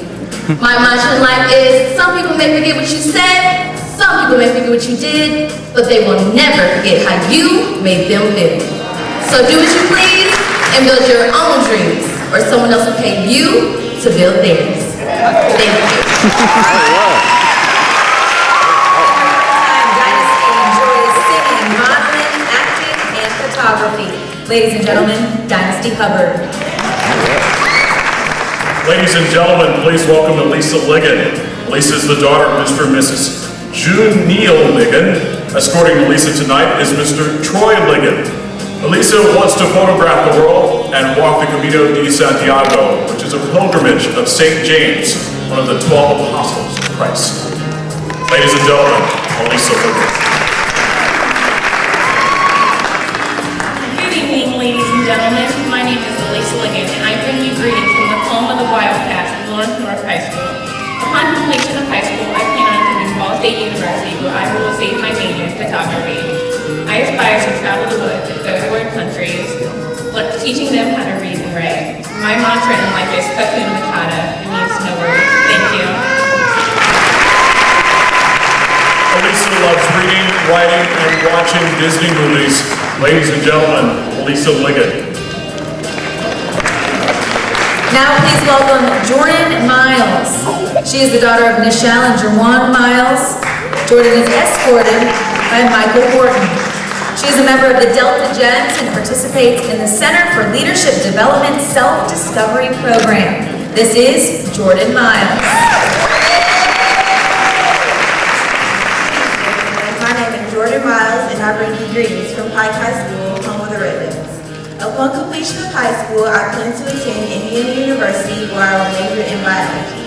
S13: My mantra in life is, some people may forget what you said, some people may forget what you did, but they will never forget how you made them feel. So do as you please and build your own dreams, or someone else will pay you to build theirs. Thank you.
S2: Dynasty enjoys singing, modeling, acting, and photography. Ladies and gentlemen, Dynasty Hubbard.
S3: Ladies and gentlemen, please welcome Elisa Ligon. Elisa is the daughter of Mr. and Mrs. June Neal Ligon. Escorting Elisa tonight is Mr. Troy Ligon. Elisa wants to photograph the world and walk the Camino de Santiago, which is a pilgrimage of St. James, one of the 12 apostles of Christ. Ladies and gentlemen, Elisa Ligon.
S8: Good evening, ladies and gentlemen. My name is Elisa Ligon, and I bring you greetings from the home of the Wildcats at Lawrence North High School. Upon completion of high school, I plan on attending Ball State University, where I will receive my major in photography. I aspire to travel the woods and third world countries, teaching them how to read and write. My mantra in life is Hakuna Matata. It means no worries. Thank you.
S3: Elisa loves reading, writing, and watching Disney movies. Ladies and gentlemen, Elisa Ligon.
S2: Now please welcome Jordan Miles. She is the daughter of Nichelle and Jerwan Miles. Jordan is escorted by Michael Horton. She is a member of the Delta Gems and participates in the Center for Leadership Development Self-Discovery Program. This is Jordan Miles.
S17: My name is Jordan Miles, and I bring you greetings from Pike High School, home of the Ravens. Upon completion of high school, I plan to attend Indiana University, where I will major in biology.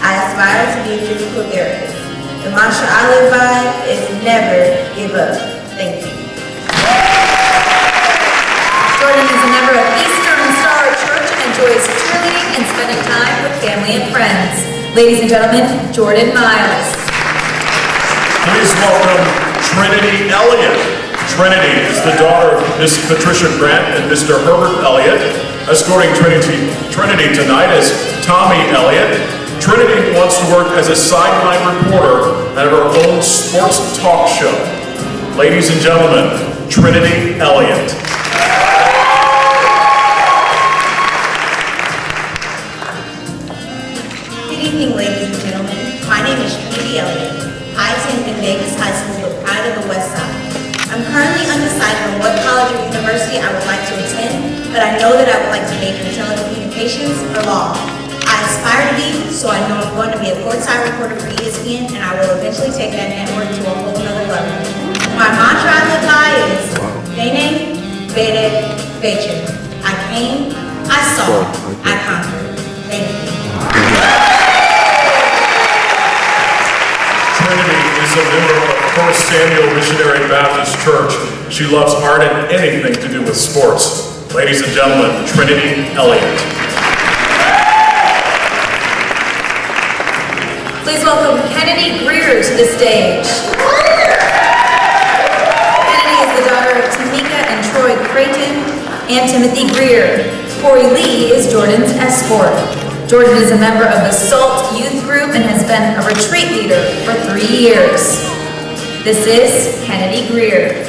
S17: I aspire to be a physical therapist. The mantra I live by is never give up. Thank you.
S2: Jordan is a member of Eastern Star Church and enjoys cheerleading and spending time with family and friends. Ladies and gentlemen, Jordan Miles.
S3: Please welcome Trinity Elliott. Trinity is the daughter of Miss Patricia Grant and Mr. Herbert Elliott. Escorting Trinity tonight is Tommy Elliott. Trinity wants to work as a sideline reporter at her own sports talk show. Ladies and gentlemen, Trinity Elliott.
S17: Good evening, ladies and gentlemen. My name is Trinity Elliott. I attend Davis High School, the pride of the West Side. I'm currently undecided on what college or university I would like to attend, but I know that I would like to major in telecommunications or law. I aspire to be, so I know I'm going to be a courtside reporter for ESPN, and I will eventually take that network to a whole nother level. My mantra I live by is, Bene, Bede, Becher. I came, I saw, I conquered. Thank you.
S3: Trinity is a member of First Samuel Missionary Baptist Church. She loves art and anything to do with sports. Ladies and gentlemen, Trinity Elliott.
S2: Please welcome Kennedy Greer to the stage. Kennedy is the daughter of Tamika and Troy Creighton and Timothy Greer. Corey Lee is Jordan's escort. Jordan is a member of the SALT Youth Group and has been a retreat leader for 3 years. This is Kennedy Greer.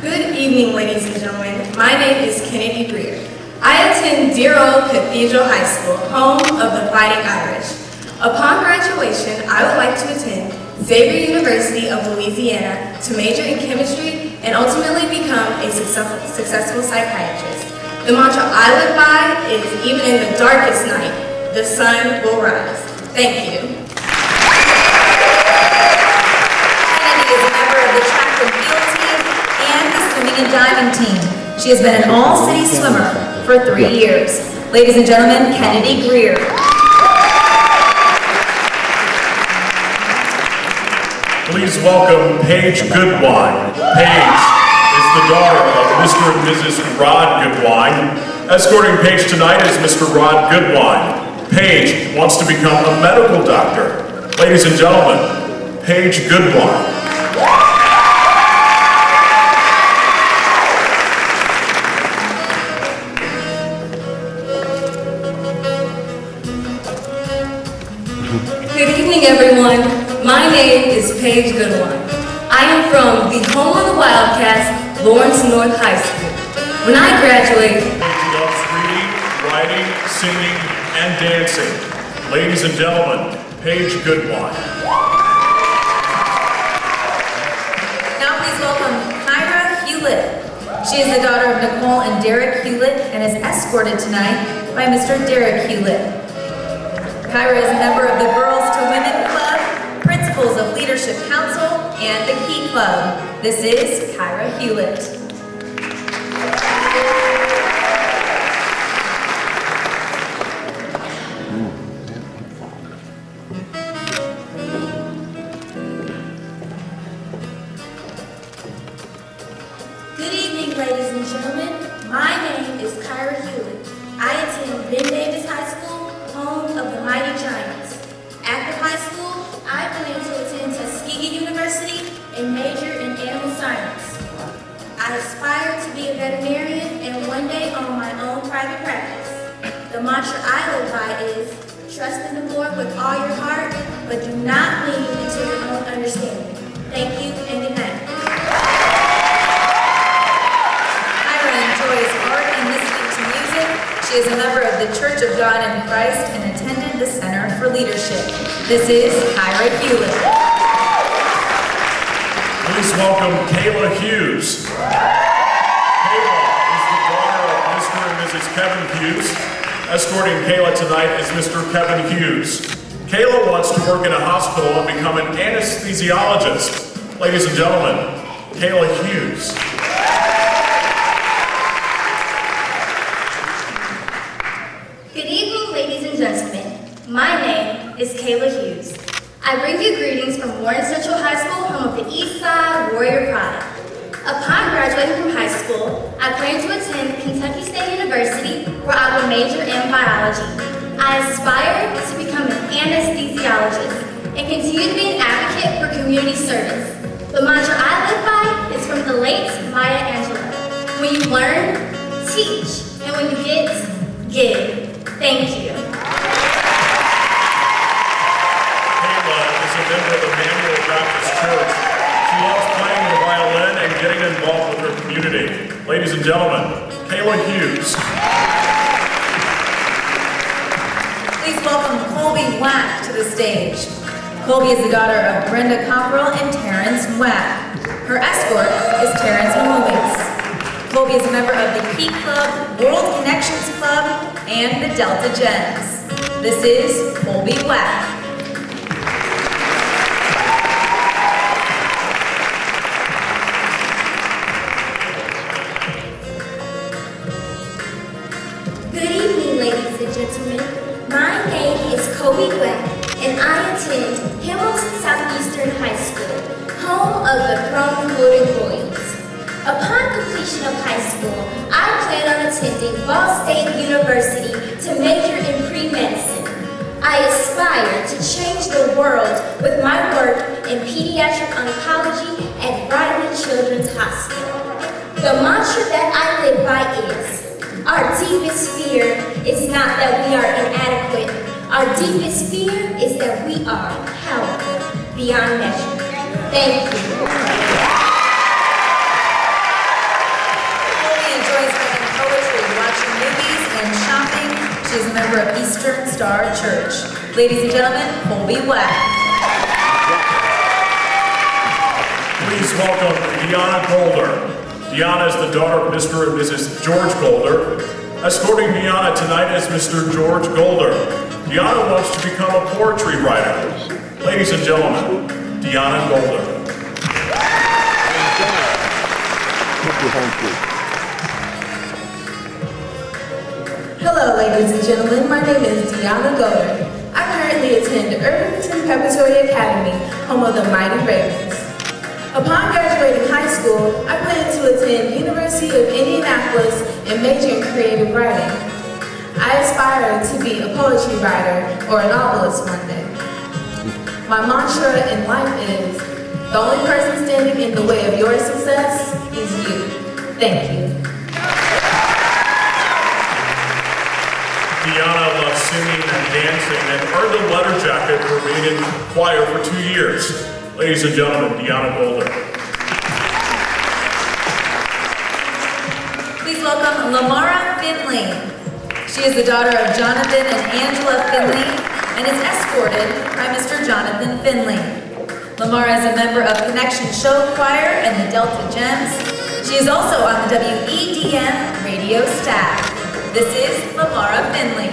S17: Good evening, ladies and gentlemen. My name is Kennedy Greer.
S13: I attend dear old Cathedral High School, home of the Fighting Irish. Upon graduation, I would like to attend Xavier University of Louisiana to major in chemistry and ultimately become a successful psychiatrist. The mantra I live by is, even in the darkest night, the sun will rise. Thank you.
S2: Kennedy is a member of the track and field team and the swimming and diving team. She has been an all-city swimmer for 3 years. Ladies and gentlemen, Kennedy Greer.
S3: Please welcome Paige Goodwine. Paige is the daughter of Mr. and Mrs. Rod Goodwine. Escorting Paige tonight is Mr. Rod Goodwine. Paige wants to become a medical doctor. Ladies and gentlemen, Paige Goodwine.
S10: Good evening, everyone. My name is Paige Goodwine. I am from the home of the Wildcats, Lawrence North High School. When I graduate,
S3: Paige loves reading, writing, singing, and dancing. Ladies and gentlemen, Paige Goodwine.
S2: Now please welcome Kyra Hewlett. She is the daughter of Nicole and Derek Hewlett and is escorted tonight by Mr. Derek Hewlett. Kyra is a member of the Girls to Women Club, Principals of Leadership Council, and the Key Club. This is Kyra Hewlett.
S18: Good evening, ladies and gentlemen. My name is Kyra Hewlett. I attend Ben Davis High School, home of the Mighty Giants. After high school, I plan to attend Tuskegee University and major in animal science. I aspire to be a veterinarian and one day own my own private practice. The mantra I live by is, trust in the Lord with all your heart, but do not lean into your own understanding. Thank you and good night.
S2: She is a member of the Church of God in Christ and attended the Center for Leadership. This is Kyra Hewlett.
S3: Please welcome Kayla Hughes. Kayla is the daughter of Mr. and Mrs. Kevin Hughes. Escorting Kayla tonight is Mr. Kevin Hughes. Kayla wants to work in a hospital and become an anesthesiologist. Ladies and gentlemen, Kayla Hughes.
S18: Good evening, ladies and gentlemen. My name is Kayla Hughes. I bring you greetings from Warren Central High School, home of the East Side Warrior Pride. Upon graduating from high school, I plan to attend Kentucky State University, where I will major in biology. I aspire to become an anesthesiologist and continue to be an advocate for community service. The mantra I live by is from the late Maya Angelou. When you learn, teach, and when you get, give. Thank you.
S3: Kayla is a member of the Emmanuel Baptist Church. She loves playing the violin and getting involved with her community. Ladies and gentlemen, Kayla Hughes.
S2: Please welcome Colby Wack to the stage. Colby is the daughter of Brenda Cockrell and Terrence Wack. Her escort is Terrence Mahomie. Colby is a member of the Key Club, World Connections Club, and the Delta Gens. This is Colby Wack.
S18: Good evening, ladies and gentlemen. My name is Colby Wack, and I attend Hamilton Southeastern High School, home of the Chrome Golden Boys. Upon completion of high school, I plan on attending Ball State University to major in pre-medicine. I aspire to change the world with my work in pediatric oncology at Riley Children's Hospital. The mantra that I live by is, our deepest fear is not that we are inadequate. Our deepest fear is that we are powerful beyond measure. Thank you.
S2: Colby enjoys writing poetry, watching movies,
S10: She is a member of Eastern Star Church. Ladies and gentlemen, Colby Wack.
S3: Please welcome Deanna Golder. Deanna is the daughter of Mr. and Mrs. George Golder. Escorting Deanna tonight is Mr. George Golder. Deanna wants to become a poetry writer. Ladies and gentlemen, Deanna Golder.
S10: Hello, ladies and gentlemen. My name is Deanna Golder. I currently attend Irvington Preparatory Academy, home of the Mighty Ravens. Upon graduating high school, I plan to attend University of Indianapolis and major in creative writing. I aspire to be a poetry writer or a novelist one day. My mantra in life is, the only person standing in the way of your success is you. Thank you.
S3: Deanna loves singing and dancing and earned a letter jacket for being in choir for 2 years. Ladies and gentlemen, Deanna Golder.
S10: Please welcome Lamara Finley. She is the daughter of Jonathan and Angela Finley and is escorted by Mr. Jonathan Finley. Lamara is a member of Connection Show Choir and the Delta Gems. She is also on the WEDM radio staff. This is Lamara Finley.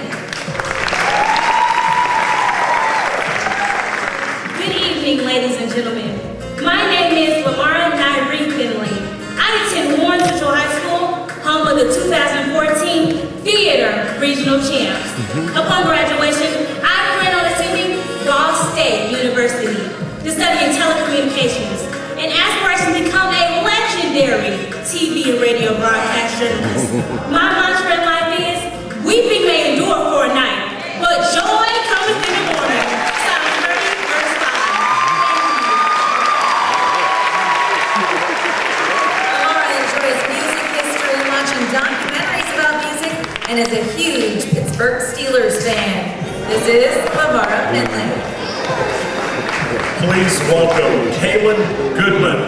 S8: Good evening, ladies and gentlemen. My name is Lamara Nyree Finley. I attend Warren Central High School, home of the 2014 Theater Regional Champs. Upon graduation, I plan on attending Ball State University to study in telecommunications and aspiration to become a legendary TV and radio broadcast journalist. My mantra in life is, weeping may endure for a night, but joy cometh in the morning. Psalm 30, verse 5.
S10: Lamara enjoys music history, watching documentaries about music, and is a huge Pittsburgh Steelers fan. This is Lamara Finley.
S3: Please welcome Kaylin Goodman.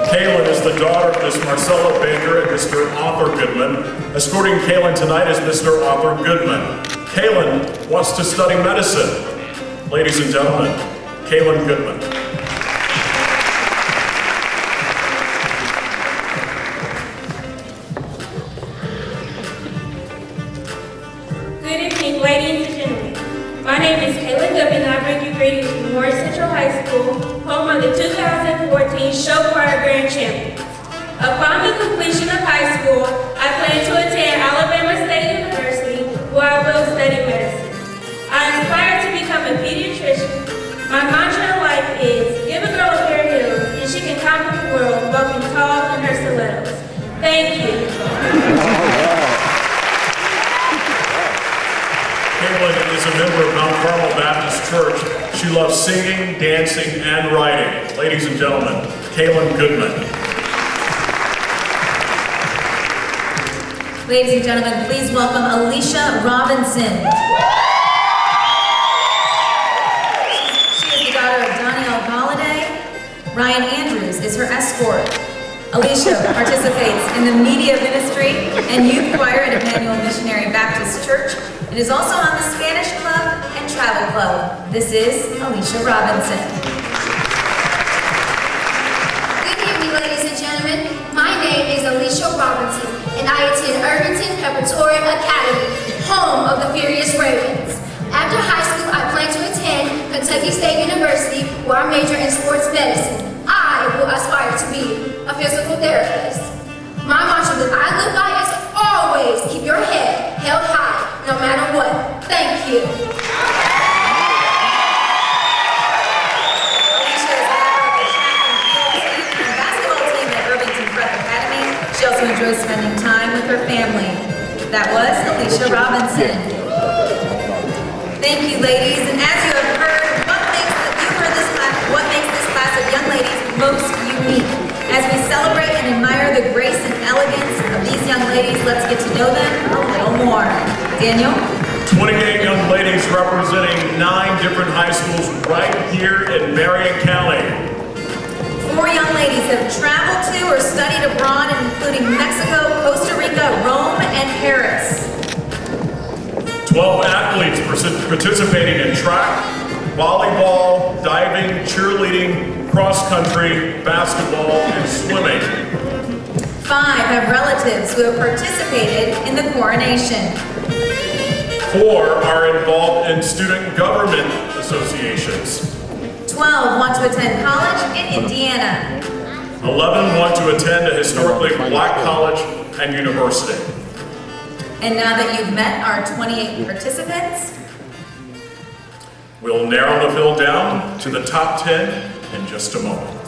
S3: Kaylin is the daughter of Miss Marcella Baker and Mr. Arthur Goodman. Escorting Kaylin tonight is Mr. Arthur Goodman. Kaylin wants to study medicine. Ladies and gentlemen, Kaylin Goodman.
S11: Good evening, ladies and gentlemen. My name is Kaylin Goodman, and I bring you greetings from Warren Central High School, home of the 2014 Show Choir Grand Champions. Upon the completion of high school, I plan to attend Alabama State University, where I will study medicine. I aspire to become a pediatrician. My mantra in life is, give a girl a pair of heels, and she can conquer the world walking tall in her stilettos. Thank you.
S3: Kaylin is a member of Mount Carmel Baptist Church. She loves singing, dancing, and writing. Ladies and gentlemen, Kaylin Goodman.
S10: Ladies and gentlemen, please welcome Alicia Robinson. She is the daughter of Danielle Galladay. Ryan Andrews is her escort. Alicia participates in the media ministry and youth choir at Emmanuel Missionary Baptist Church and is also on the Spanish Club and Travel Club. This is Alicia Robinson.
S12: Good evening, ladies and gentlemen. My name is Alicia Robinson, and I attend Irvington Preparatory Academy, home of the Furious Ravens. After high school, I plan to attend Kentucky State University, where I major in sports medicine. I will aspire to be a physical therapist. My mantra that I live by is always keep your head held high, no matter what. Thank you.
S10: She also enjoys spending time with her family. That was Alicia Robinson. Thank you, ladies. And as you have heard, what makes this class of young ladies most unique? As we celebrate and admire the grace and elegance of these young ladies, let's get to know them a little more. Daniel?
S3: 28 young ladies representing 9 different high schools right here in Marion County.
S10: 4 young ladies have traveled to or studied abroad, including Mexico, Costa Rica, Rome, and Paris.
S3: 12 athletes participating in track, volleyball, diving, cheerleading, cross country, basketball, and swimming.
S10: 5 have relatives who have participated in the coronation.
S3: 4 are involved in student government associations.
S10: 12 want to attend college in Indiana.
S3: 11 want to attend a historically black college and university.
S10: And now that you've met our 28 participants,
S3: we'll narrow the field down to the top 10 in just a moment.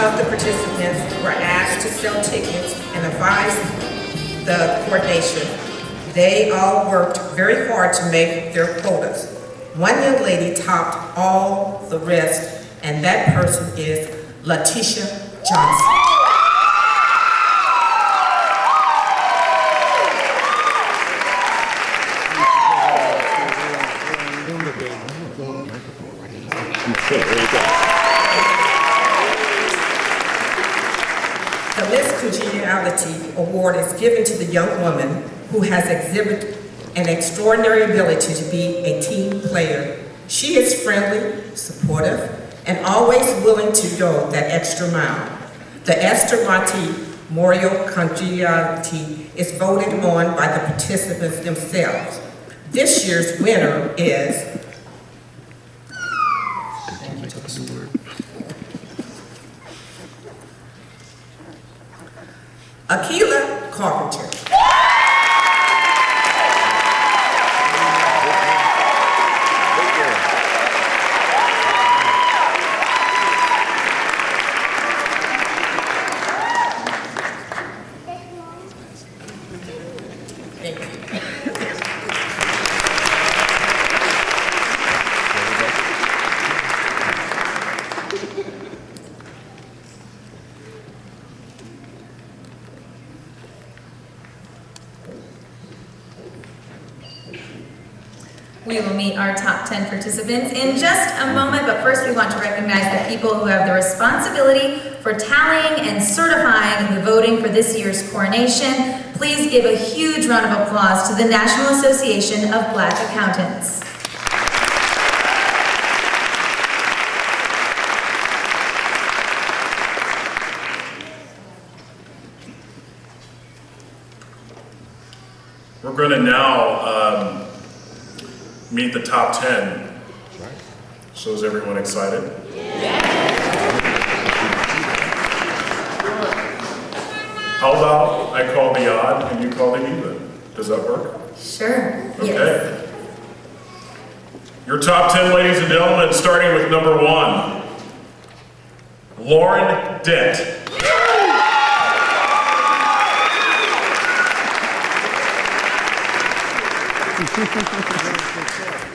S19: Of the participants were asked to sell tickets and advise the coordination. They all worked very hard to make their quotas. One young lady topped all the rest, and that person is Letitia Johnson. The Miss Congeniality Award is given to the young woman who has exhibited an extraordinary ability to be a team player. She is friendly, supportive, and always willing to go that extra mile. The Esther Monty Memorial Congeniality is voted on by the participants themselves. This year's winner is Akila Carpenter.
S10: we will meet our top 10 participants in just a moment, but first we want to recognize the people who have the responsibility for tallying and certifying the voting for this year's coronation. Please give a huge round of applause to the National Association of Black Accountants.
S3: We're going to now meet the top 10. So is everyone excited? How about I call the odd and you call the even? Does that work?
S10: Sure.
S3: Okay.
S10: Yes.
S3: Your top 10, ladies and gentlemen, starting with number 1, Lauren Dent.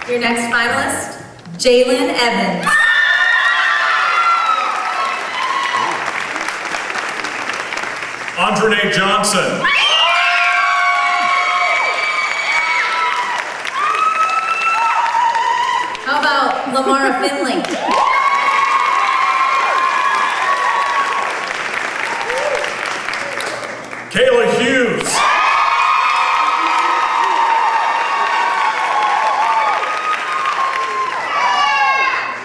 S10: Your next finalist, Jalen Evans.
S3: Andre Johnson.
S10: How about Lamara Finley?
S3: Kayla Hughes.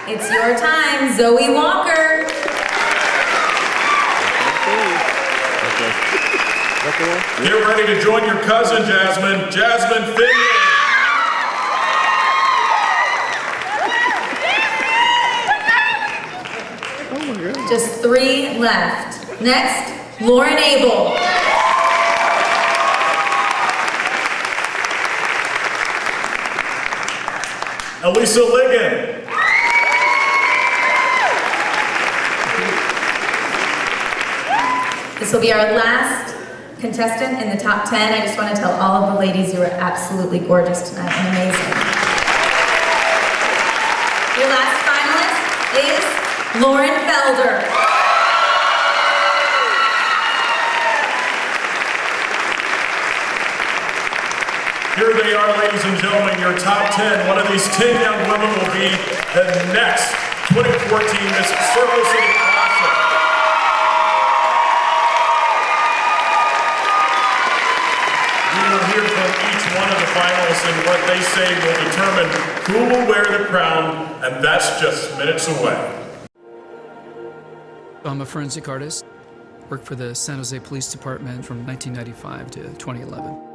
S10: It's your time, Zoe Walker.
S3: Get ready to join your cousin, Jasmine Finley.
S10: Just 3 left. Next, Lauren Abel.
S3: Elisa Ligon.
S10: This will be our last
S2: contestant in the top 10, I just want to tell all of the ladies you are absolutely gorgeous tonight and amazing. Your last finalist is Lauren Felder.
S3: Here they are, ladies and gentlemen, your top 10. One of these 10 young women will be the next 2014 Miss Circle City Classic. We will hear from each one of the finalists, and what they say will determine who will wear the crown, and that's just minutes away.
S20: I'm a forensic artist. Worked for the San Jose Police Department from 1995 to 2011.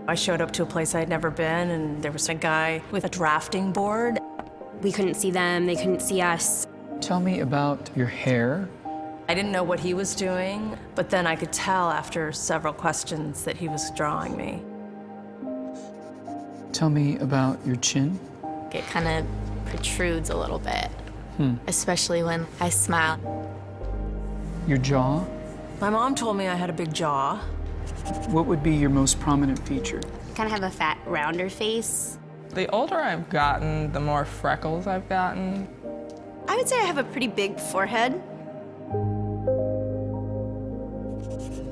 S21: I showed up to a place I'd never been, and there was a guy with a drafting board.
S22: We couldn't see them, they couldn't see us.
S20: Tell me about your hair.
S21: I didn't know what he was doing, but then I could tell after several questions that he was drawing me.
S20: Tell me about your chin.
S23: It kind of protrudes a little bit, especially when I smile.
S20: Your jaw.
S21: My mom told me I had a big jaw.
S20: What would be your most prominent feature?
S22: Kind of have a fat, rounder face.
S5: The older I've gotten, the more freckles I've gotten.
S22: I would say I have a pretty big forehead.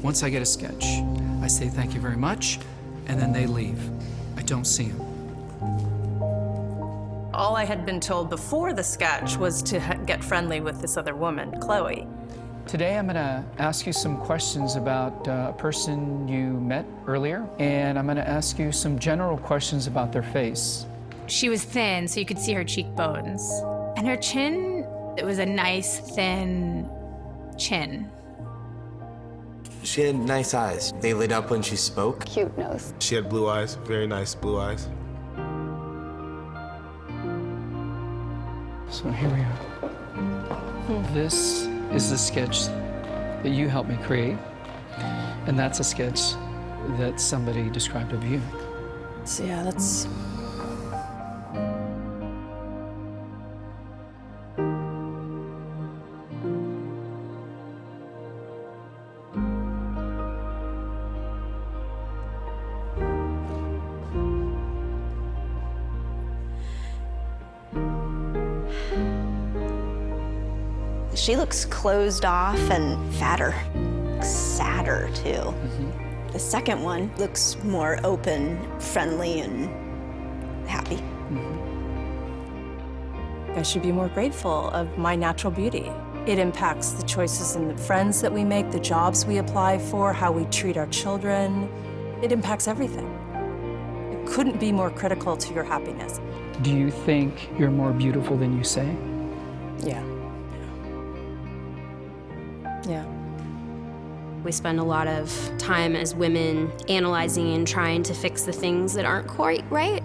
S20: Once I get a sketch, I say thank you very much, and then they leave. I don't see them.
S21: All I had been told before the sketch was to get friendly with this other woman, Chloe.
S20: Today I'm going to ask you some questions about a person you met earlier, and I'm going to ask you some general questions about their face.
S22: She was thin, so you could see her cheekbones. And her chin, it was a nice, thin chin.
S24: She had nice eyes. They lit up when she spoke.
S22: Cute nose.
S24: She had blue eyes, very nice blue eyes.
S20: So here we are. This is the sketch that you helped me create, and that's a sketch that somebody described of you.
S21: So yeah, that's...
S22: She looks closed off and fatter, sadder too. The second one looks more open, friendly, and happy.
S21: I should be more grateful of my natural beauty. It impacts the choices and the friends that we make, the jobs we apply for, how we treat our children. It impacts everything. It couldn't be more critical to your happiness.
S20: Do you think you're more beautiful than you say?
S21: Yeah. Yeah.
S22: We spend a lot of time as women analyzing and trying to fix the things that aren't quite right.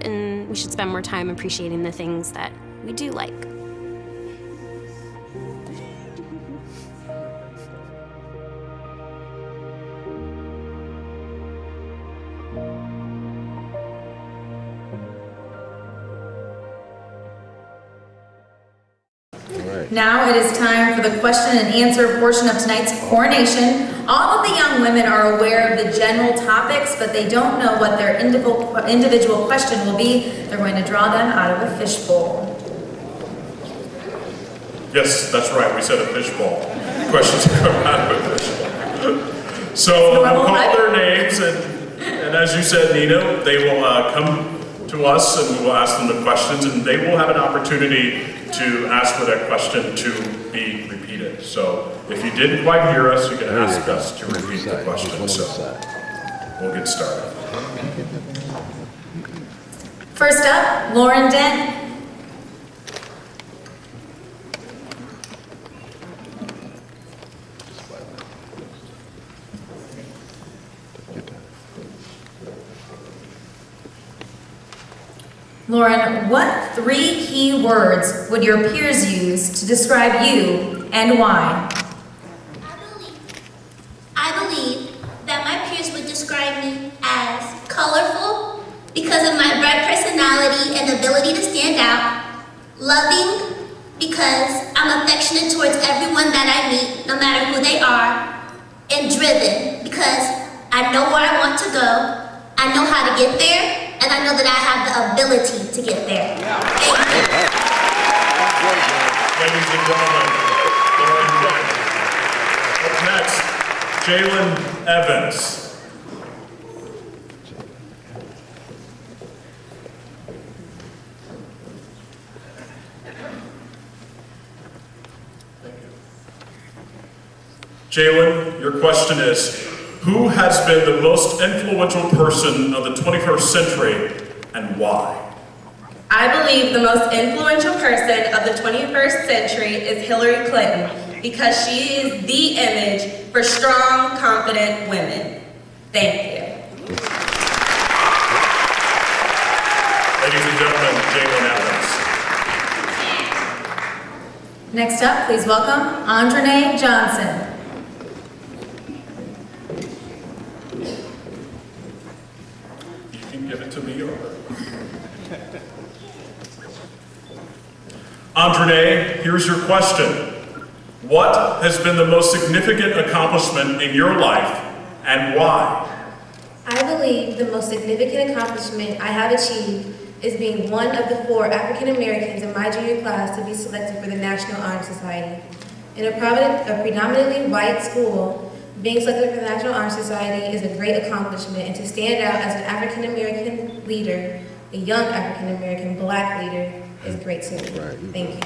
S22: And we should spend more time appreciating the things that we do like.
S2: Now it is time for the question and answer portion of tonight's coronation. All of the young women are aware of the general topics, but they don't know what their individual question will be. They're going to draw them out of a fishbowl.
S3: Yes, that's right, we said a fishbowl. Questions come out of a fishbowl. So we'll call their names, and as you said, Nina, they will come to us and we will ask them the questions, and they will have an opportunity to ask for that question to be repeated. So if you didn't quite hear us, you can ask us to repeat the question. So we'll get started.
S2: First up, Lauren Dent. Lauren, what 3 key words would your peers use to describe you and why?
S14: I believe that my peers would describe me as colorful because of my bright personality and ability to stand out, loving because I'm affectionate towards everyone that I meet, no matter who they are, and driven because I know where I want to go, I know how to get there, and I know that I have the ability to get there.
S3: Ladies and gentlemen, Lauren Wright. Up next, Jalen Evans. Jalen, your question is, who has been the most influential person of the 21st century and why?
S10: I believe the most influential person of the 21st century is Hillary Clinton because she is the image for strong, confident women. Thank you.
S3: Ladies and gentlemen, Jalen Evans.
S2: Next up, please welcome Andrene Johnson.
S3: You can give it to me or... Andrene, here's your question. What has been the most significant accomplishment in your life and why?
S16: I believe the most significant accomplishment I have achieved is being one of the 4 African Americans in my junior class to be selected for the National Honor Society. In a predominantly white school, being selected for the National Honor Society is a great accomplishment, and to stand out as an African American leader, a young African American Black leader, is great too. Right. Thank you.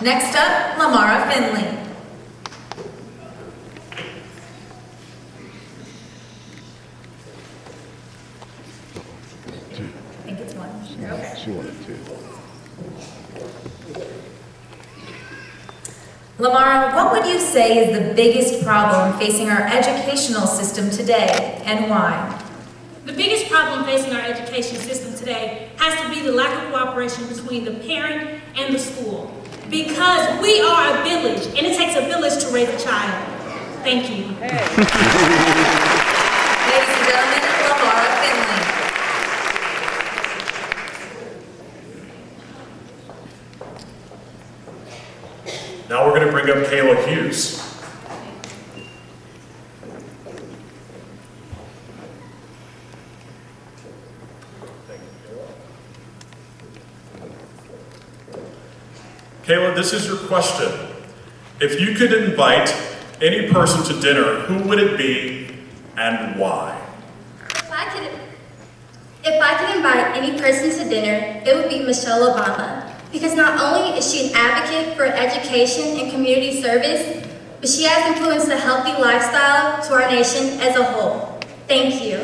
S2: Next up, Lamara Finley. I think it's one. Okay.
S1: She wanted two.
S2: Lamara, what would you say is the biggest problem facing our educational system today, and why?
S4: The biggest problem facing our education system today has to be the lack of cooperation between the parent and the school. Because we are a village, and it takes a village to raise a child. Thank you.
S2: Ladies and gentlemen, Lamara Finley.
S3: Now we're going to bring up Kayla Hughes. Kayla, this is your question. If you could invite any person to dinner, who would it be and why?
S18: If I could invite any person to dinner, it would be Michelle Obama. Because not only is she an advocate for education and community service, but she has influenced a healthy lifestyle to our nation as a whole. Thank you.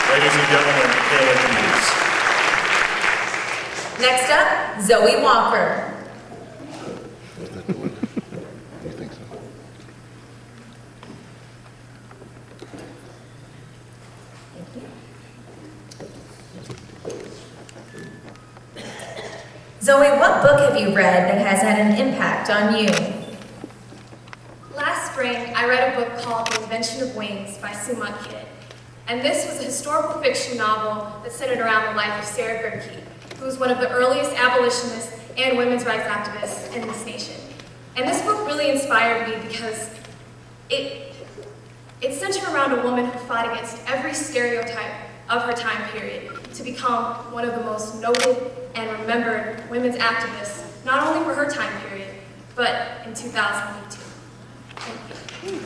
S3: Ladies and gentlemen, Kayla Hughes.
S2: Next up, Zoe Walker.
S1: You think so?
S2: Zoe, what book have you read that has had an impact on you?
S11: Last spring, I read a book called The Invention of Wings by Sue Monk-Kidd. And this was a historical fiction novel that centered around the life of Sarah Gerke, who was one of the earliest abolitionists and women's rights activists in this nation. And this book really inspired me because it centered around a woman who fought against every stereotype of her time period to become one of the most noted and remembered women's activists, not only for her time period, but in 2002. Thank you.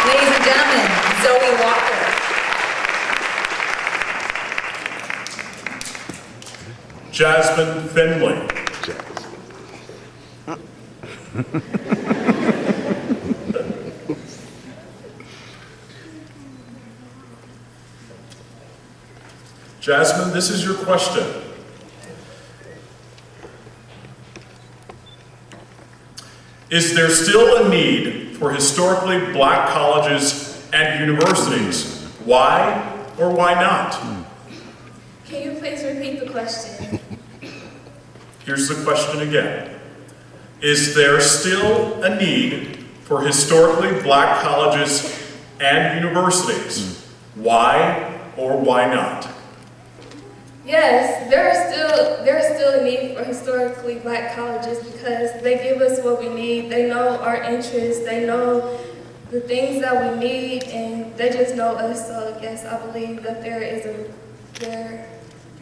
S2: Ladies and gentlemen, Zoe Walker.
S3: Jasmine Finley. Jasmine, this is your question. Is there still a need for historically Black colleges and universities? Why or why not?
S11: Can you please repeat the question?
S3: Here's the question again. Is there still a need for historically Black colleges and universities? Why or why not?
S11: Yes, there's still a need for historically black colleges because they give us what we need. They know our interests, they know the things that we need, and they just know us. So yes, I believe that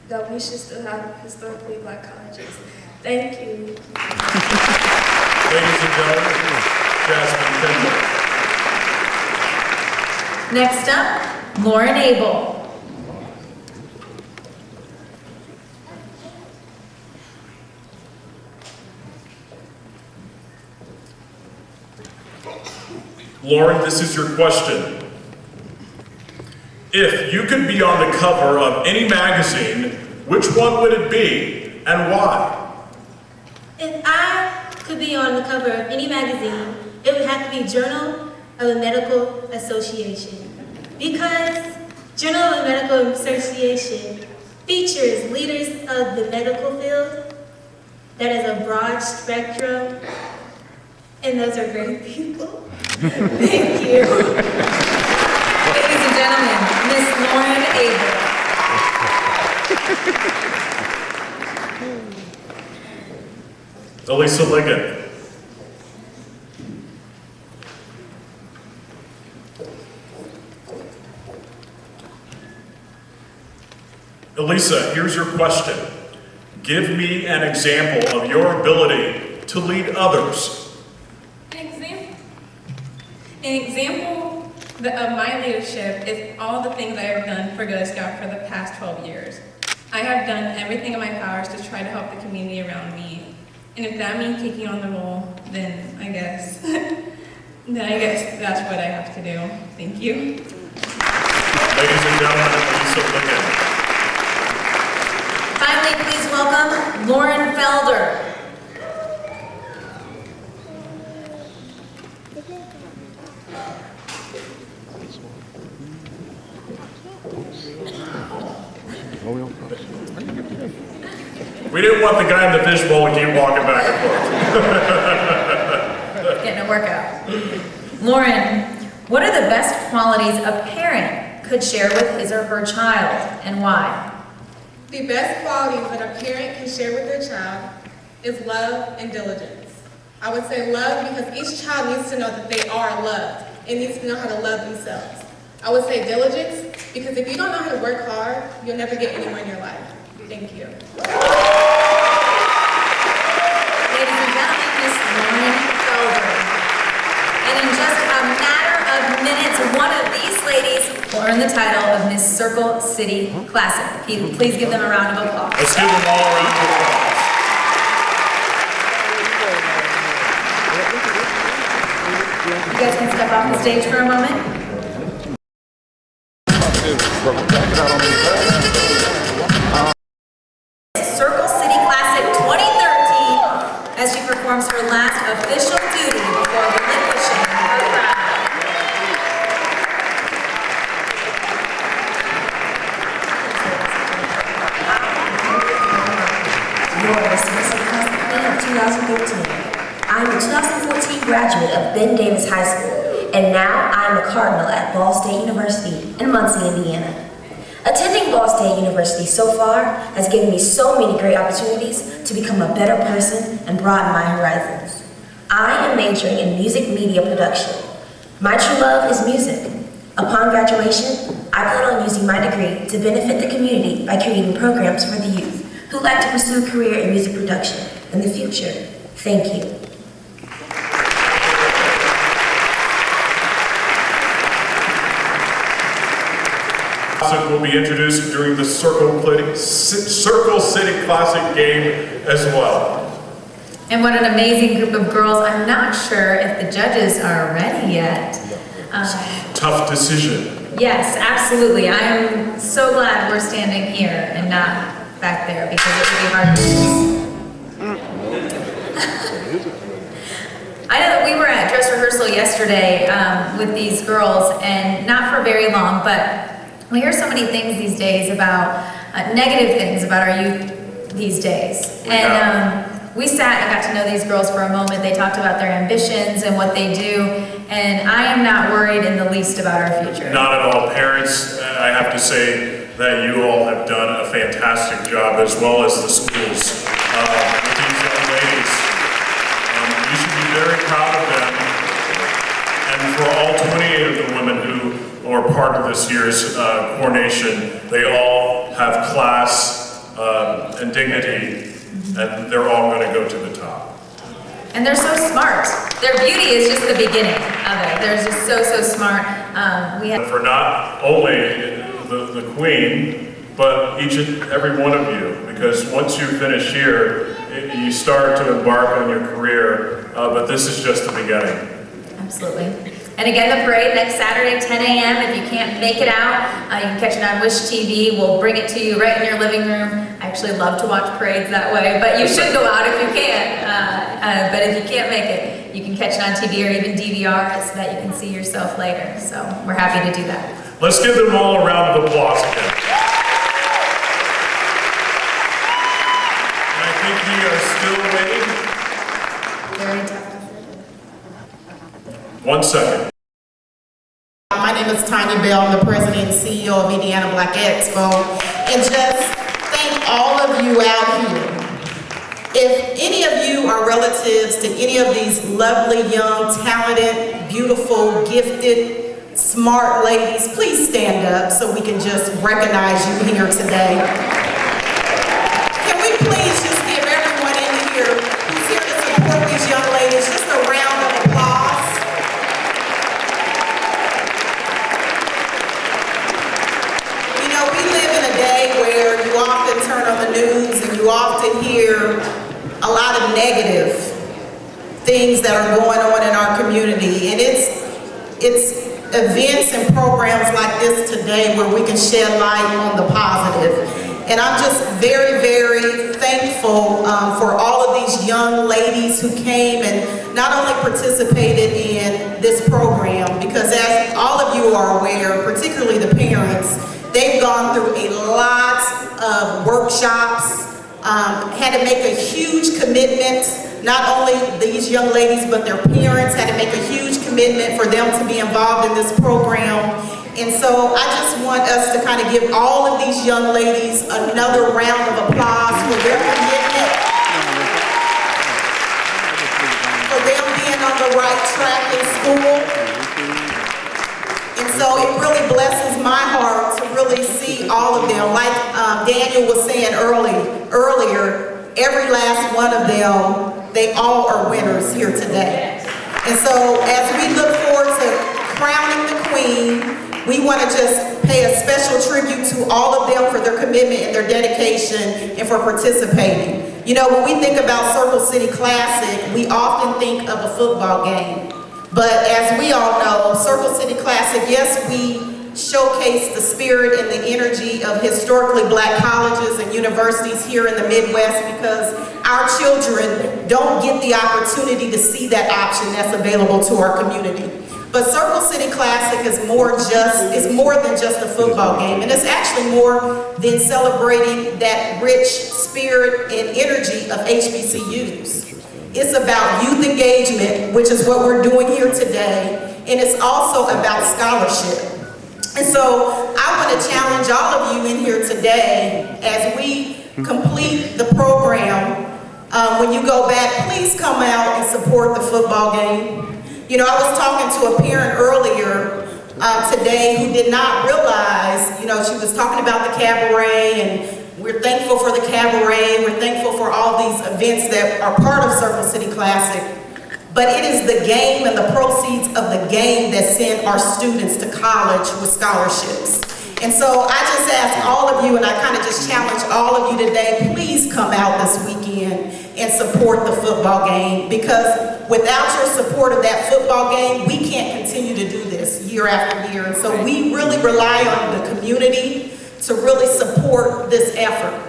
S11: that we should still have historically black colleges. Thank you.
S3: Ladies and gentlemen, Jasmine Kendall.
S2: Next up, Lauren Abel.
S3: Lauren, this is your question. If you could be on the cover of any magazine, which one would it be and why?
S4: If I could be on the cover of any magazine, it would have to be Journal of the Medical Association. Because Journal of the Medical Association features leaders of the medical field that is a broad spectrum, and those are great people. Thank you.
S2: Ladies and gentlemen, Miss Lauren Abel.
S3: Elisa Liggett. Elisa, here's your question. Give me an example of your ability to lead others.
S1: An example of my leadership is all the things I have done for Girl Scout for the past 12 years. I have done everything in my powers to try to help the community around me. And if that means taking on the role, then I guess that's what I have to do. Thank you.
S3: Ladies and gentlemen, Elisa Liggett.
S2: Finally, please welcome Lauren Felder.
S3: We didn't want the guy in the fishbowl to keep walking back and forth.
S2: Getting a workout. Lauren, what are the best qualities a parent could share with his or her child, and why?
S6: The best qualities that a parent can share with their child is love and diligence. I would say love because each child needs to know that they are loved and needs to know how to love themselves. I would say diligence because if you don't know how to work hard, you'll never get anywhere in your life. Thank you.
S2: Ladies and gentlemen, Miss Lauren Felder. And in just a matter of minutes, one of these ladies will earn the title of Miss Circle City Classic. Please give them a round of applause.
S3: Let's give them all a round of applause.
S2: You guys can step off the stage for a moment. Circle City Classic 2013 as she performs her last official duty before relinquishing her crown.
S7: You're the CCC Coronation of 2013. I'm a 2014 graduate of Ben Davis High School, and now I'm a Cardinal at Ball State University in Muncie, Indiana. Attending Ball State University so far has given me so many great opportunities to become a better person and broaden my horizons. I am majoring in music media production. My true love is music. Upon graduation, I plan on using my degree to benefit the community by creating programs for the youth who like to pursue a career in music production in the future. Thank you.
S3: Classic will be introduced during the Circle City Classic game as well.
S2: And what an amazing group of girls. I'm not sure if the judges are ready yet.
S3: Tough decision.
S2: Yes, absolutely. I'm so glad we're standing here and not back there because it would be hard to choose. I know that we were at dress rehearsal yesterday with these girls, and not for very long, but we hear so many things these days about negative things about our youth these days. And we sat and got to know these girls for a moment. They talked about their ambitions and what they do, and I am not worried in the least about our future.
S3: Not at all. Parents, I have to say, that you all have done a fantastic job, as well as the schools, with these young ladies. You should be very proud of them. And for all 28 of the women who are part of this year's coronation, they all have class and dignity, and they're all going to go to the top.
S2: And they're so smart. Their beauty is just the beginning of it. They're just so smart.
S3: For not only the Queen, but each and every one of you, because once you finish here, you start to embark on your career, but this is just the beginning.
S2: Absolutely. And again, the parade next Saturday, 10 a.m. If you can't make it out, you can catch it on Wish TV. We'll bring it to you right in your living room. I actually love to watch parades that way, but you should go out if you can. But if you can't make it, you can catch it on TV or even DVR so that you can see yourself later. So we're happy to do that.
S3: Let's give them all a round of applause again. And I think we are still waiting.
S2: Very tough.
S3: 1 second.
S5: My name is Tanya Bell. I'm the president and CEO of Indiana Black Expo. And just thank all of you out here. If any of you are relatives to any of these lovely, young, talented, beautiful, gifted, smart ladies, please stand up so we can just recognize you here today. Can we please just give everyone in here who's here to support these young ladies just a round of applause? You know, we live in a day where you often turn on the news and you often hear a lot of negative things that are going on in our community, and it's events and programs like this today where we can shed light on the positive. And I'm just very, very thankful for all of these young ladies who came and not only participated in this program, because as all of you are aware, particularly the parents, they've gone through a lot of workshops, had to make a huge commitment. Not only these young ladies, but their parents had to make a huge commitment for them to be involved in this program. And so I just want us to kind of give all of these young ladies another round of applause for their commitment, for them being on the right track in school. And so it really blesses my heart to really see all of them. Like Daniel was saying earlier, every last one of them, they all are winners here today. And so as we look forward to crowning the Queen, we want to just pay a special tribute to all of them for their commitment and their dedication and for participating. You know, when we think about Circle City Classic, we often think of a football game. But as we all know, Circle City Classic, yes, we showcase the spirit and the energy of historically black colleges and universities here in the Midwest, because our children don't get the opportunity to see that option that's available to our community. But Circle City Classic is more than just a football game, and it's actually more than celebrating that rich spirit and energy of HBCUs. It's about youth engagement, which is what we're doing here today, and it's also about scholarship. And so I want to challenge all of you in here today, as we complete the program, when you go back, please come out and support the football game. You know, I was talking to a parent earlier today who did not realize, you know, she was talking about the cabaret, and we're thankful for the cabaret, we're thankful for all these events that are part of Circle City Classic. But it is the game and the proceeds of the game that send our students to college with scholarships. And so I just ask all of you, and I kind of just challenge all of you today, please come out this weekend and support the football game, because without your support of that football game, we can't continue to do this year after year. And so we really rely on the community to really support this effort.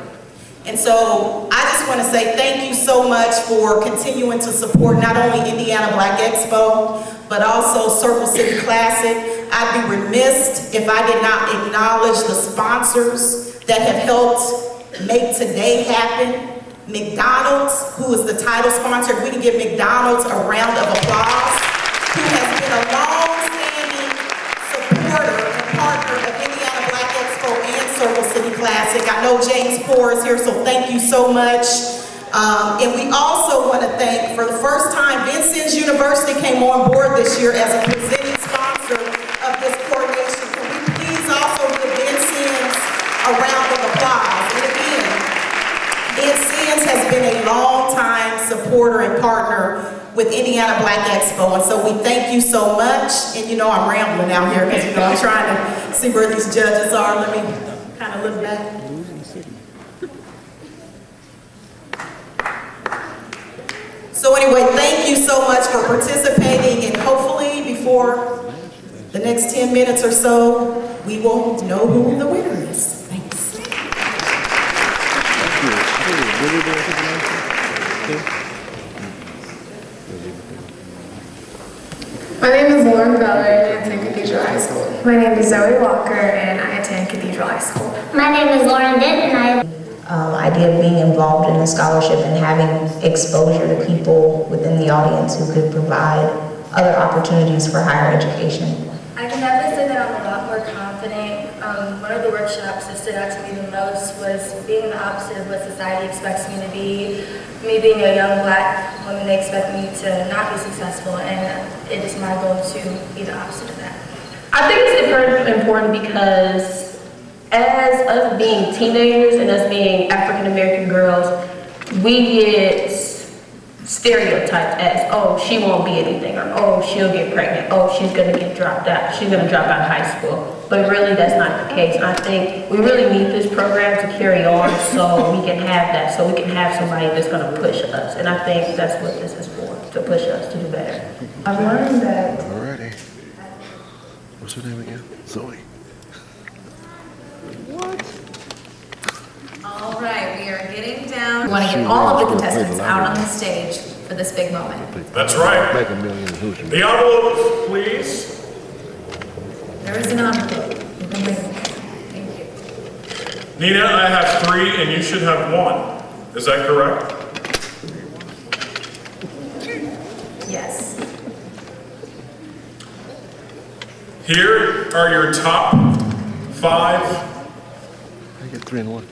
S5: And so I just want to say thank you so much for continuing to support not only Indiana Black Expo, but also Circle City Classic. I'd be remiss if I did not acknowledge the sponsors that have helped make today happen. McDonald's, who is the title sponsor. If we can give McDonald's a round of applause, who has been a long-standing supporter and partner of Indiana Black Expo and Circle fantastic. I know James Poor is here, so thank you so much. And we also want to thank, for the first time, Vincennes University came on board this year as a presenting sponsor of this coronation. Can we please also give Vincennes a round of applause? And again, Vincennes has been a long-time supporter and partner with Indiana Black Expo, and so we thank you so much. And you know I'm rambling out here because I'm trying to see where these judges are. Let me kind of look back. So anyway, thank you so much for participating, and hopefully before the next 10 minutes or so, we will know who the winner is. Thanks.
S11: My name is Lauren Beller and I attend Cathedral High School. My name is Zoe Walker and I attend Cathedral High School.
S14: My name is Lauren Dent and
S2: Idea of being involved in the scholarship and having exposure to people within the audience who could provide other opportunities for higher education.
S11: I can definitely say that I'm a lot more confident. One of the workshops that stood out to me the most was being the opposite of what society expects me to be. Me being a young Black woman, they expect me to not be successful, and it is my goal to be the opposite of that.
S9: I think it's important because as us being teenagers and us being African American girls, we get stereotyped as, oh, she won't be anything, or oh, she'll get pregnant, oh, she's gonna get dropped out, she's gonna drop out of high school. But really, that's not the case. I think we really need this program to carry on so we can have that, so we can have somebody that's gonna push us. And I think that's what this is for, to push us to do better.
S13: I've learned that.
S15: Alrighty. What's her name again? Zoe.
S10: All right, we are getting down. We want to get all of the contestants out on the stage for this big moment.
S3: That's right.
S15: Make a million Hoosiers.
S3: The envelopes, please.
S10: There is an envelope. Thank you.
S3: Nina, I have 3 and you should have 1. Is that correct?
S10: Yes.
S3: Here are your top 5.
S15: I get 3 and 1.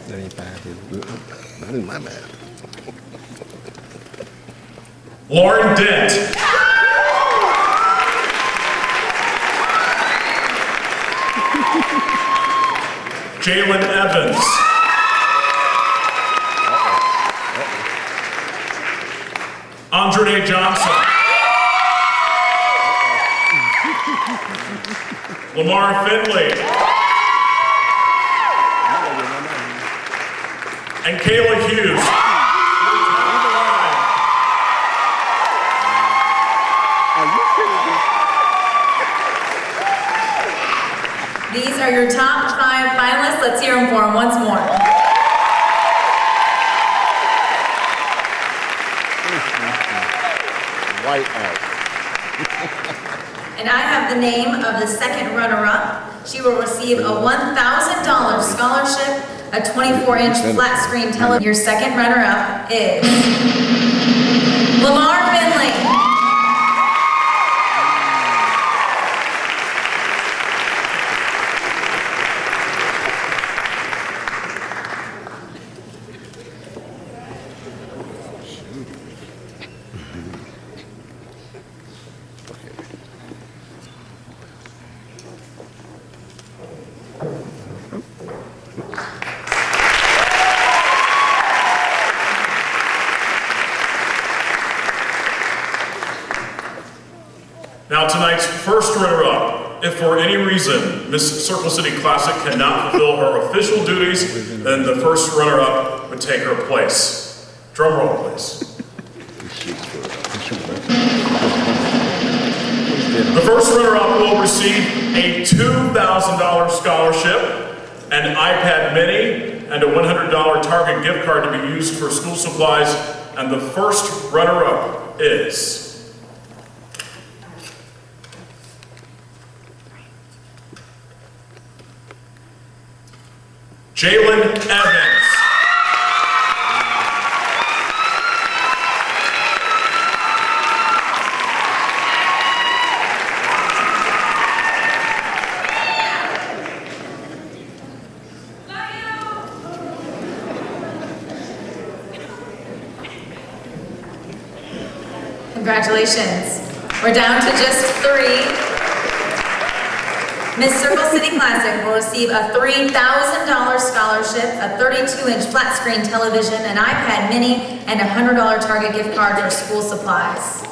S15: That ain't 5. Not in my math.
S3: Lauren Dent. Jalen Evans. Andre Johnson. Lamar Finley. And Kayla Hughes.
S10: These are your top 5 finalists. Let's hear them for them once more.
S15: White out.
S10: And I have the name of the second runner-up. She will receive a $1,000 scholarship, a 24-inch flat screen television. Your second runner-up is Lamar Finley.
S3: Now tonight's first runner-up. If for any reason Miss Circle City Classic cannot fulfill her official duties, then the first runner-up would take her place. Drum roll, please. The first runner-up will receive a $2,000 scholarship, an iPad mini, and a $100 Target gift card to be used for school supplies. And the first runner-up is Jalen Evans.
S8: Congratulations. We're down to just 3. Miss Circle City Classic will receive a $3,000 scholarship, a 32-inch flat screen television, an iPad mini, and a $100 Target gift card for school supplies.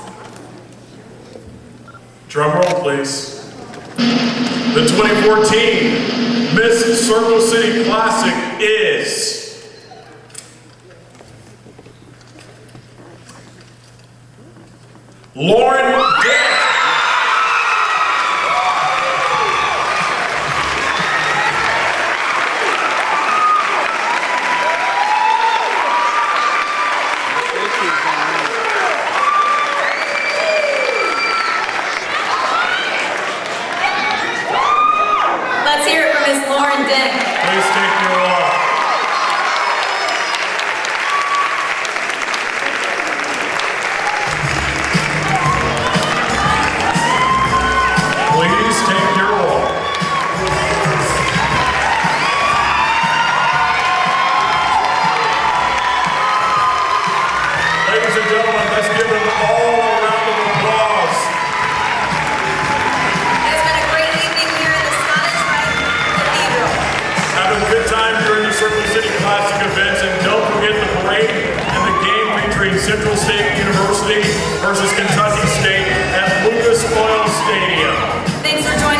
S3: Drum roll, please. The 2014 Miss Circle City Classic is Lauren Dent.
S8: Let's hear it for Miss Lauren Dent.
S3: Please take your walk. Please take your walk. Ladies and gentlemen, let's give them all a round of applause.
S8: It's been a great evening here in the Scottish Rite Cathedral.
S3: Have a good time during the Circle City Classic events, and don't forget the parade and the game featuring Central State University versus Kentucky State at Lucas Oil Stadium.
S8: Thanks for joining